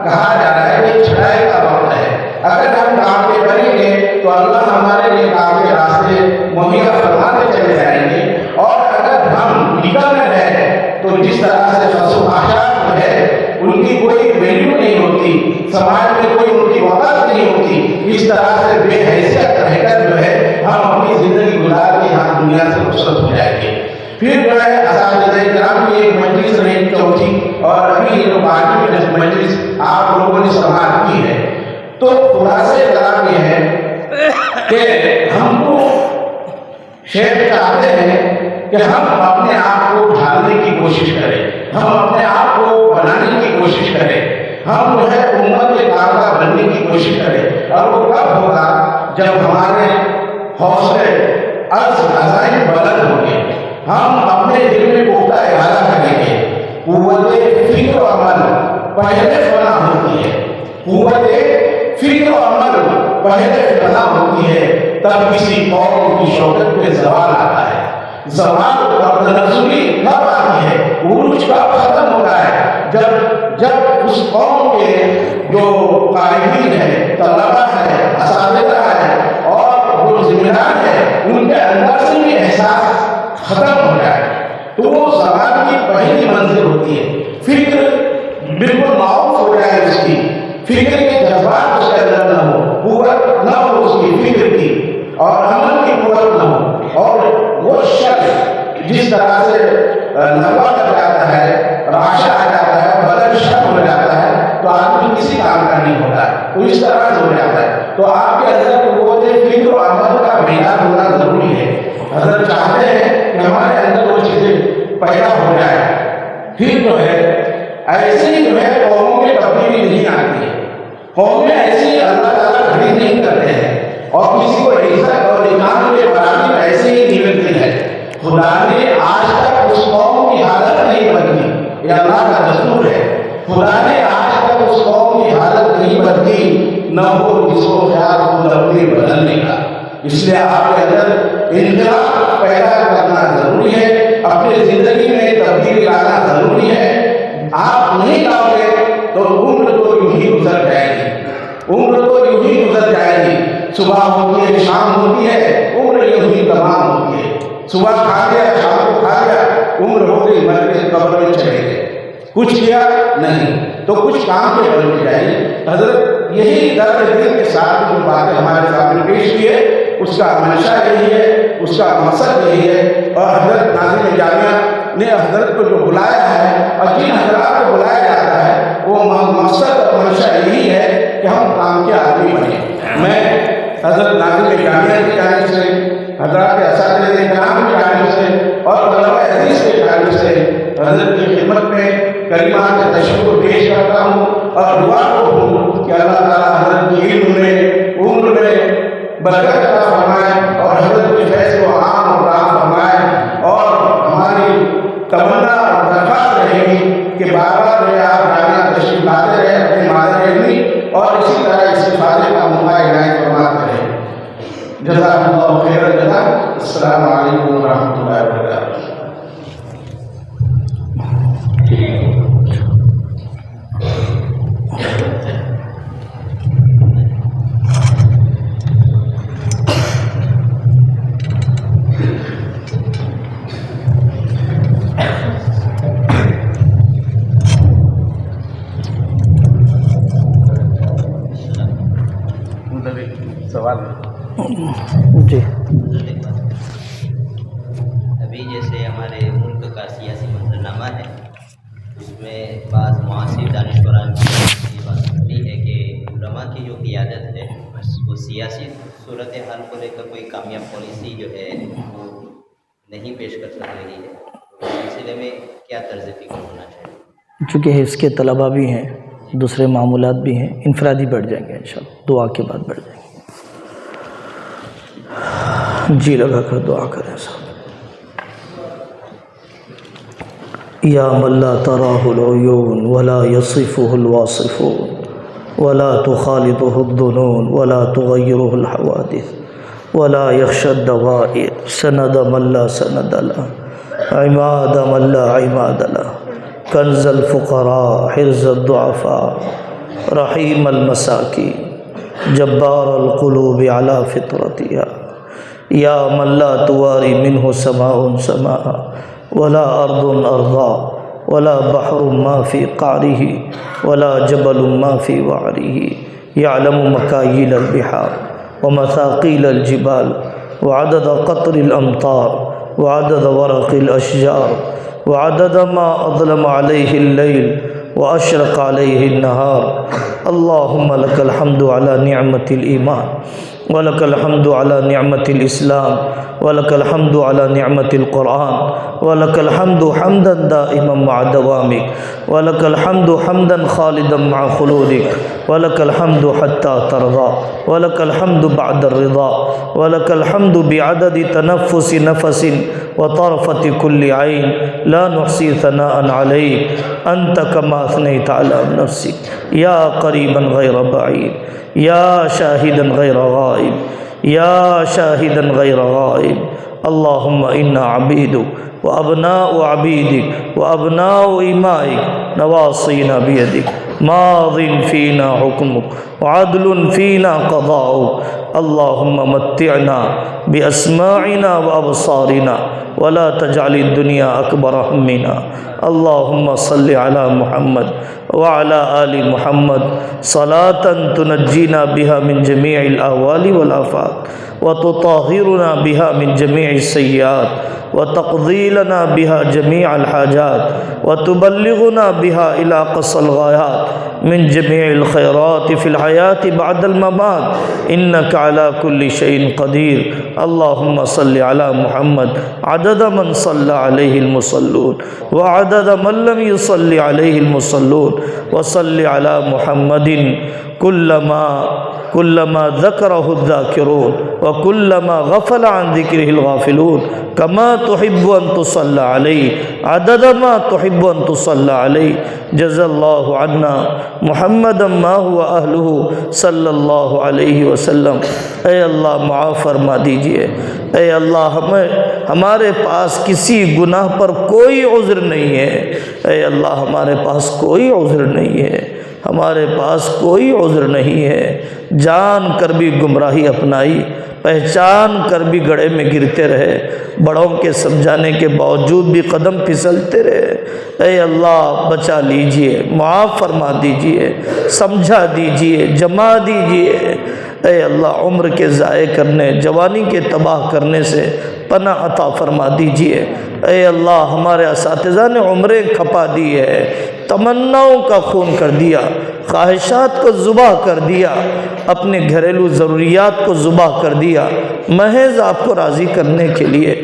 کہا جا رہا ہے کہ چھڑائی کا وقت ہے، اگر ہم کام کے بنیں گے تو اللہ ہمارے لیے کام کے راستے مہیا فرماتے چلے جائیں گے، اور اگر ہم نکل میں رہے تو جس طرح سے خصوصیات ہے ان کی کوئی ویلیو نہیں ہوتی، سماج میں کوئی ان کی وقت نہیں ہوتی، اس طرح سے بے حیثیت رہ کر جو ہے ہم اپنی زندگی گزار کے یہاں دنیا سے رخصت ہو جائیں گے۔ پھر جو ہے اساتذہ کرام کی ایک مجلس رہی چوتھی، اور ابھی یہ جو باقی مجلس آپ لوگوں نے سماعت کی ہے، تو خلاصہ کلام یہ ہے کہ ہم کو شیخ چاہتے ہیں کہ کہ ہم اپنے آپ کو ڈھالنے کی کوشش کریں، ہم اپنے آپ کو بنانے کی کوشش کریں، ہم جو ہے امت کاملہ بننے کی کوشش کریں۔ اور وہ کب ہوگا جب ہمارے حوصلے عزائم بلند ہوں گے، ہم اپنے دل میں پختہ ارادہ کریں گے۔ قوت فکر و عمل پہلے فنا ہوتی ہے، قوت فکر و عمل پہلے فنا ہوتی ہے، تب کسی قوم کی شوکت پہ زوال آتا ہے۔ زوال اور تنزلی کب آتی ہے، عروج کب ختم ہوتا ہے، جب اس قوم کے جو قائدین ہیں، طلبہ ہیں، اساتذہ ہیں اور جو ذمہ دار ہیں، ان کے اندر سے بھی احساس ختم ہو جائے تو وہ زوال کی پہلی منزل ہوتی ہے۔ فکر بالکل معاف ہو جائے، اس کی فکر کے جذبات اس کے اندر نہ ہو، قوت نہ ہو اس کی فکر کی، اور عمل کی قوت نہ ہو، اور وہ شک جس طرح سے نوا کر جاتا ہے، راشا آ جاتا ہے، بدن شک ہو جاتا ہے، تو آدمی کسی کام کا نہیں ہوتا ہے، تو اس طرح سے ہو جاتا ہے۔ تو آپ کے اندر قوت فکر و عمل کا بیدار ہونا ضروری ہے۔ حضرت چاہتے ہیں کہ ہمارے اندر وہ چیزیں پیدا ہو جائے، پھر جو ہے ایسے ہی جو ہے قوموں میں تبدیلی نہیں آتی ہے، قومیں ایسی اللہ تعالیٰ کھڑی نہیں کرتے ہیں، اور کسی کو عزت اور اکرام کے برابر ایسے ہی نہیں ملتی ہے۔ خدا نے آج تک اس قوم کی حالت نہیں بدلی، یہ اللہ کا دستور ہے۔ خدا نے آج تک اس قوم کی حالت نہیں بدلی، نہ وہ جس کو خیال خود اپنے بدلنے کا۔ اس لیے آپ کے اندر انقلاب پیدا کرنا ضروری ہے، اپنی زندگی میں تبدیلی لانا ضروری ہے۔ آپ نہیں لاؤ گے تو عمر تو یوں ہی گزر جائے گی، عمر تو یوں ہی گزر جائے گی۔ صبح ہوتی ہے، شام ہوتی ہے، عمر یوں ہی تمام ہوتی ہے۔ صبح کھا گیا، شام کو کھا گیا، عمر ہو گئی، مر کے قبر میں چلے گئے، کچھ کیا نہیں، تو کچھ کام کے بن جائے۔ حضرت یہی درد دل کے ساتھ جو باتیں ہمارے سامنے پیش کی ہے، اس کا منشا یہی ہے، اس کا مقصد یہی ہے۔ اور حضرت ناظم جامعہ نے حضرت کو جو بلایا ہے، اور جن حضرات کو بلایا جاتا ہے، وہ مقصد اور منشا یہی ہے کہ ہم کام کے آدمی بنیں۔ میں حضرت ناظم جامعہ کی جانب سے، حضرات اساتذہ کرام کی جانب سے، اور طلبہ حدیث کی جانب سے حضرت کی خدمت میں کلمات تشکر پیش کرتا ہوں، اور دعا کرتا ہوں کہ اللہ تعالیٰ حضرت کی علم میں، عمر میں برکت عطا فرمائے، اور حضرت کے فیض کو عام اور عام فرمائے۔ اور ہماری تمنا اور درخواست رہے گی کہ بار بار جو ہے آپ جامعہ تشریف لاتے رہے، اپنے مادر علمی اور اسی طرح استفادے کا موقع عنایت فرماتے رہے۔ جزاک اللہ خیر الجزا۔ السلام علیکم ورحمۃ اللہ وبرکاتہ۔ سوال جی، ابھی جیسے ہمارے ملک کا سیاسی منظرنامہ ہے، اس میں بعض معاصر دانشوران کی بات ہوتی ہے کہ علماء کی جو قیادت ہے وہ سیاسی صورتحال کو لے کر کوئی کامیاب پالیسی جو ہے وہ نہیں پیش کر سک رہی ہے۔ اس سلسلے میں کیا طرز فکر ہونا چاہیے؟ چونکہ حفظ کے طلبہ بھی ہیں، دوسرے معمولات بھی ہیں، انفرادی بیٹھ جائیں گے انشاءاللہ، دعا کے بعد بیٹھ جائیں گے۔ جی لگا کر دعا کریں صاحب۔ یا من لا تراہ العیون ولا یصفہ الواصفون ولا تخالطہ الظنون ولا تغیرہ الحوادث ولا یخشى الدوائر، سند من لا سند له، عماد من لا عماد له، کنز الفقراء، حرز الضعفاء، رحیم المساکین، جبار القلوب على فطرتها، یا من لا تواری منہ سماء سماء ولا ارض ارضا ولا بحر ما فی قعرہ ولا جبل ما فی وعرہ، یعلم مکایل البحار ومثاقیل الجبال وعدد قطر الامطار وعدد ورق الاشجار وعدد ما اظلم علیہ اللیل واشرق علیہ النہار۔ اللہم لک الحمد علی نعمت الایمان ولك الحمد على نعمة الإسلام ولك الحمد على نعمة القرآن ولك الحمد حمدا دائما مع دوامك ولك الحمد حمدا خالدا مع خلودك ولك الحمد حتى ترضى ولك الحمد بعد الرضا ولك الحمد بعدد تنفس نفس وطرفة كل عين لا نحصي ثناء عليك أنت كما أثنيت على نفسك يا قريبا غير بعيد يا شاهدا غير غائب يا شاهدا غير غائب اللهم إنا عبيدك وأبناء عبيدك وأبناء إمائك نواصينا بيدك ماض فينا حكمك وعدل فينا قضاؤك اللهم متعنا بأسماعنا وأبصارنا ولا تجعل الدنيا أكبر همنا اللهم صل على محمد وعلى آل محمد صلاة تنجينا بها من جميع الأهوال والآفات وتطهرنا بها من جميع السيئات وتقضي لنا بها جميع الحاجات وتبلغنا بها إلى أقصى الغايات من جميع الخيرات في الحياة بعد الممات إنك على كل شيء قدير اللهم صل على محمد عدد من صلى عليه المصلون وعدد من لم يصل عليه المصلون وصل على محمد كلما ذكره الذاكرون وكلما غفل عن ذكره الغافلون كما تحب أن تصلى عليه عدد ما تحب أن تصلى عليه جزا الله عنا محمدا ما هو أهله صلی اللہ علیہ وسلم۔ اے اللہ معاف فرما دیجئے، اے اللہ ہمارے پاس کسی گناہ پر کوئی عذر نہیں ہے، اے اللہ ہمارے پاس کوئی عذر نہیں ہے، ہمارے پاس کوئی عذر نہیں ہے، جان کر بھی گمراہی اپنائی، پہچان کر بھی گڑھے میں گرتے رہے، بڑوں کے سمجھانے کے باوجود بھی قدم پھسلتے رہے۔ اے اللہ بچا لیجئے، معاف فرما دیجئے، سمجھا دیجئے، جما دیجئے۔ اے اللہ عمر کے ضائع کرنے، جوانی کے تباہ کرنے سے پناہ عطا فرما دیجئے۔ اے اللہ ہمارے اساتذہ نے عمریں کھپا دی ہے، تمناؤں کا خون کر دیا، خواہشات کو ذبح کر دیا، اپنے گھریلو ضروریات کو ذبح کر دیا، محض آپ کو راضی کرنے کے لیے۔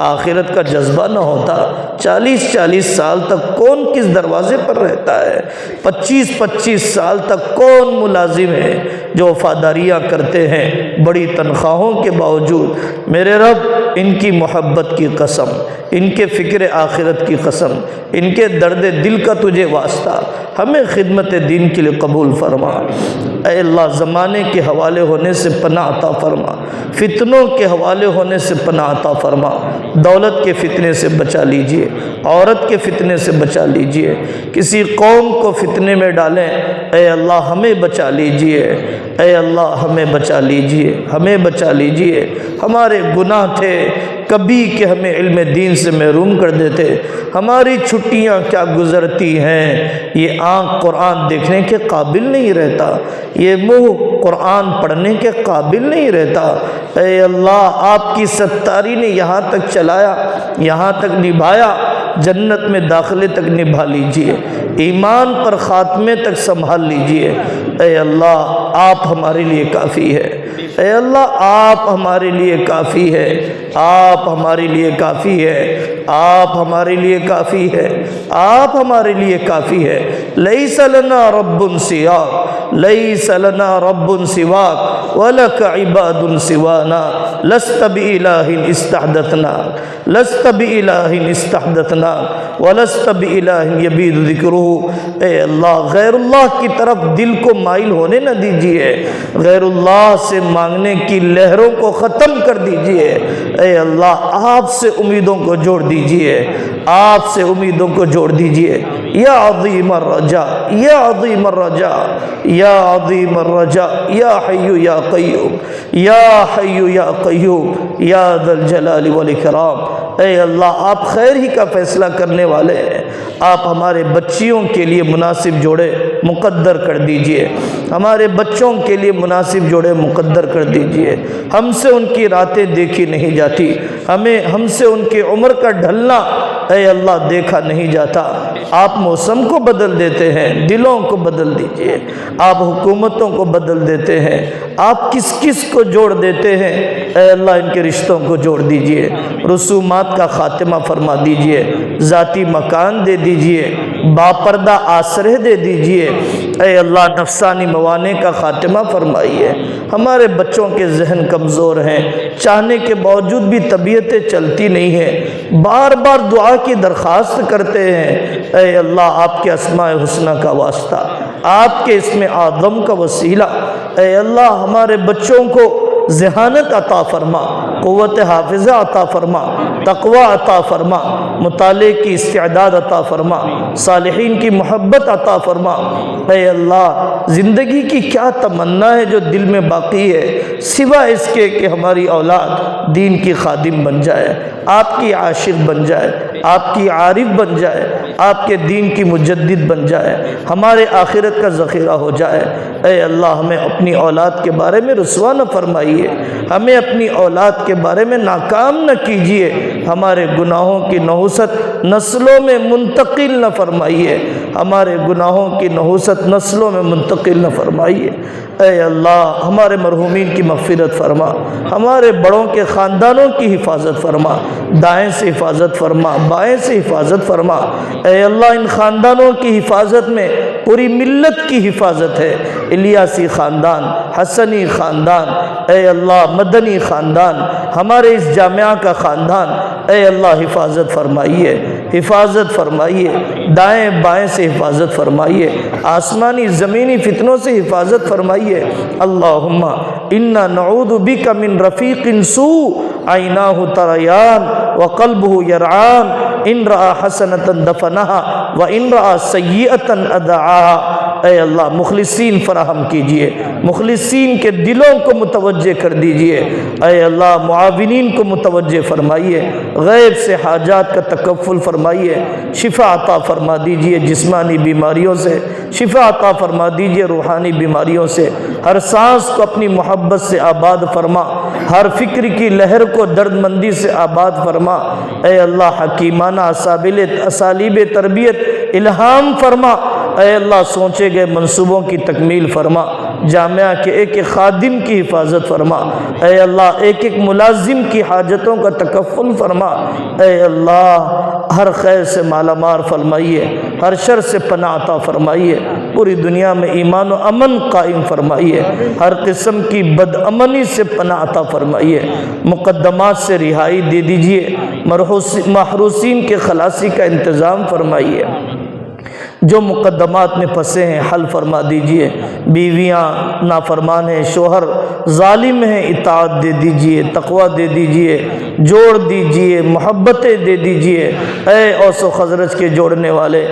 آخرت کا جذبہ نہ ہوتا 40 سال تک کون کس دروازے پر رہتا ہے؟ 25 سال تک کون ملازم ہے جو وفاداریاں کرتے ہیں بڑی تنخواہوں کے باوجود؟ میرے رب ان کی محبت کی قسم، ان کے فکر آخرت کی قسم، ان کے درد دل کا تجھے واسطہ، ہمیں خدمت دین کے لیے قبول فرما۔ اے اللہ زمانے کے حوالے ہونے سے پناہ عطا فرما، فتنوں کے حوالے ہونے سے پناہ عطا فرما، دولت کے فتنے سے بچا لیجئے، عورت کے فتنے سے بچا لیجئے، کسی قوم کو فتنے میں ڈالیں، اے اللہ ہمیں بچا لیجئے، اے اللہ ہمیں بچا لیجئے، ہمیں بچا لیجئے۔ ہمارے گناہ تھے کبھی کہ ہمیں علم دین سے محروم کر دیتے، ہماری چھٹیاں کیا گزرتی ہیں، یہ آنکھ قرآن دیکھنے کے قابل نہیں رہتا، یہ منہ قرآن پڑھنے کے قابل نہیں رہتا۔ اے اللہ آپ کی ستاری نے یہاں تک چلایا، یہاں تک نبھایا، جنت میں داخلے تک نبھا لیجئے، ایمان پر خاتمے تک سنبھال لیجئے۔ اے اللہ آپ ہمارے لیے کافی ہے، اے اللہ آپ ہمارے لیے کافی ہے، آپ ہمارے لیے کافی ہے، آپ ہمارے لیے کافی ہے، آپ ہمارے لیے کافی ہے۔ لیس لنا رب سواک، لیس لنا رب سواک ولک عباد سوانا، لست بإلہ استحدثنا، لست بإلہ استحدثنا ولست بإلہ یبید ذکرہ۔ اے اللہ غیر اللہ کی طرف دل کو مائل ہونے نہ دیجیے، غیر اللہ سے مانگنے کی لہروں کو ختم کر دیجیے۔ اے اللہ آپ سے امیدوں کو جوڑ دیجیے، آپ سے امیدوں کو جوڑ دیجیے۔ یا عظیم الرجاء، یا عظیم الرجاء، یا عظیم الرجاء، یا حی یا قیوم، یا حی یا قیوم، یا ذا الجلال والاکرام۔ اے اللہ آپ خیر ہی کا فیصلہ کرنے والے ہیں، آپ ہمارے بچیوں کے لیے مناسب جوڑے مقدر کر دیجئے، ہمارے بچوں کے لیے مناسب جوڑے مقدر کر دیجئے۔ ہم سے ان کی راتیں دیکھی نہیں جاتی، ہم سے ان کی عمر کا ڈھلنا اے اللہ دیکھا نہیں جاتا، آپ آپ موسم کو بدل دیتے ہیں، دلوں کو بدل دیجئے، آپ حکومتوں کو بدل دیتے ہیں، آپ کس کس کو جوڑ دیتے ہیں، اے اللہ ان کے رشتوں کو جوڑ دیجئے، رسومات کا خاتمہ فرما دیجئے، ذاتی مکان دے دیجئے، باپردہ آسرے دے دیجئے، اے اللہ نفسانی موانع کا خاتمہ فرمائیے۔ ہمارے بچوں کے ذہن کمزور ہیں، چاہنے کے باوجود بھی طبیعتیں چلتی نہیں ہیں، بار بار دعا کی درخواست کرتے ہیں، اے اللہ آپ کے اسماء حسنہ کا واسطہ، آپ کے اسم اعظم کا وسیلہ، اے اللہ ہمارے بچوں کو ذہانت عطا فرما، قوت حافظہ عطا فرما، تقوی عطا فرما، مطالعے کی استعداد عطا فرما، صالحین کی محبت عطا فرما۔ اے اللہ زندگی کی کیا تمنا ہے جو دل میں باقی ہے، سوا اس کے کہ ہماری اولاد دین کی خادم بن جائے، آپ کی عاشق بن جائے، آپ کی عارف بن جائے، آپ کے دین کی مجدد بن جائے، ہمارے آخرت کا ذخیرہ ہو جائے۔ اے اللہ ہمیں اپنی اولاد کے بارے میں رسوا نہ فرمائیے، ہمیں اپنی اولاد کے بارے میں ناکام نہ کیجیے، ہمارے گناہوں کی نحوست نسلوں میں منتقل نہ فرمائیے، ہمارے گناہوں کی نحوست نسلوں میں منتقل نہ فرمائیے۔ اے اللہ ہمارے مرحومین کی مغفرت فرما، ہمارے بڑوں کے خاندانوں کی حفاظت فرما، دائیں سے حفاظت فرما، بائیں سے حفاظت فرما۔ اے اللہ ان خاندانوں کی حفاظت میں پوری ملت کی حفاظت ہے، الیاسی خاندان، حسنی خاندان، اے اللہ مدنی خاندان، ہمارے اس جامعہ کا خاندان، اے اللہ حفاظت فرمائیے، حفاظت فرمائیے، دائیں بائیں سے حفاظت فرمائیے، آسمانی زمینی فتنوں سے حفاظت فرمائیے۔ اللہم انا نعوذ بک من رفیق سوء عیناہ تریان وقلبہ یرعان ان رأى حسنۃ دفنها وان رأى سیئۃ ادعاها۔ اے اللہ مخلصین فراہم کیجئے، مخلصین کے دلوں کو متوجہ کر دیجئے، اے اللہ معاونین کو متوجہ فرمائیے، غیب سے حاجات کا تکفل فرمائیے، شفا عطا فرما دیجئے جسمانی بیماریوں سے، شفا عطا فرما دیجئے روحانی بیماریوں سے، ہر سانس کو اپنی محبت سے آباد فرما، ہر فکر کی لہر کو درد مندی سے آباد فرما۔ اے اللہ حکیمانہ اسالیب تربیت الہام فرما، اے اللہ سوچے گئے منصوبوں کی تکمیل فرما، جامعہ کے ایک ایک خادم کی حفاظت فرما، اے اللہ ایک ایک ملازم کی حاجتوں کا تکفل فرما، اے اللہ ہر خیر سے مالا مال فرمائیے، ہر شر سے پناہ عطا فرمائیے، پوری دنیا میں ایمان و امن قائم فرمائیے، ہر قسم کی بد امنی سے پناہ عطا فرمائیے، مقدمات سے رہائی دے دیجئے، محروسین کے خلاصی کا انتظام فرمائیے، جو مقدمات میں پھنسے ہیں حل فرما دیجئے، بیویاں نافرمان ہیں، شوہر ظالم ہیں، اطاعت دے دیجئے، تقوی دے دیجئے، جوڑ دیجئے، محبتیں دے دیجئے، اے اوس و خزرج کے جوڑنے والے،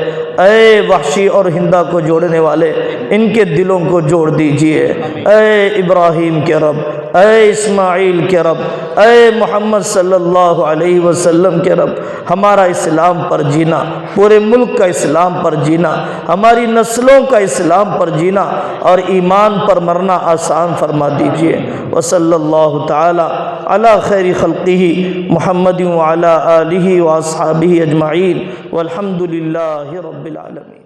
اے وحشی اور ہندہ کو جوڑنے والے، ان کے دلوں کو جوڑ دیجئے، اے ابراہیم کے رب، اے اسماعیل کے رب، اے محمد صلی اللہ علیہ وسلم کے رب، ہمارا اسلام پر جینا، پورے ملک کا اسلام پر جینا، ہماری نسلوں کا اسلام پر جینا اور ایمان پر مرنا آسان فرما دیجئے۔ وصلی اللہ تعالی علی خیر خلقہ محمد وعلی آلہ واصحابہ اجمعین والحمد للہ رب العالمین۔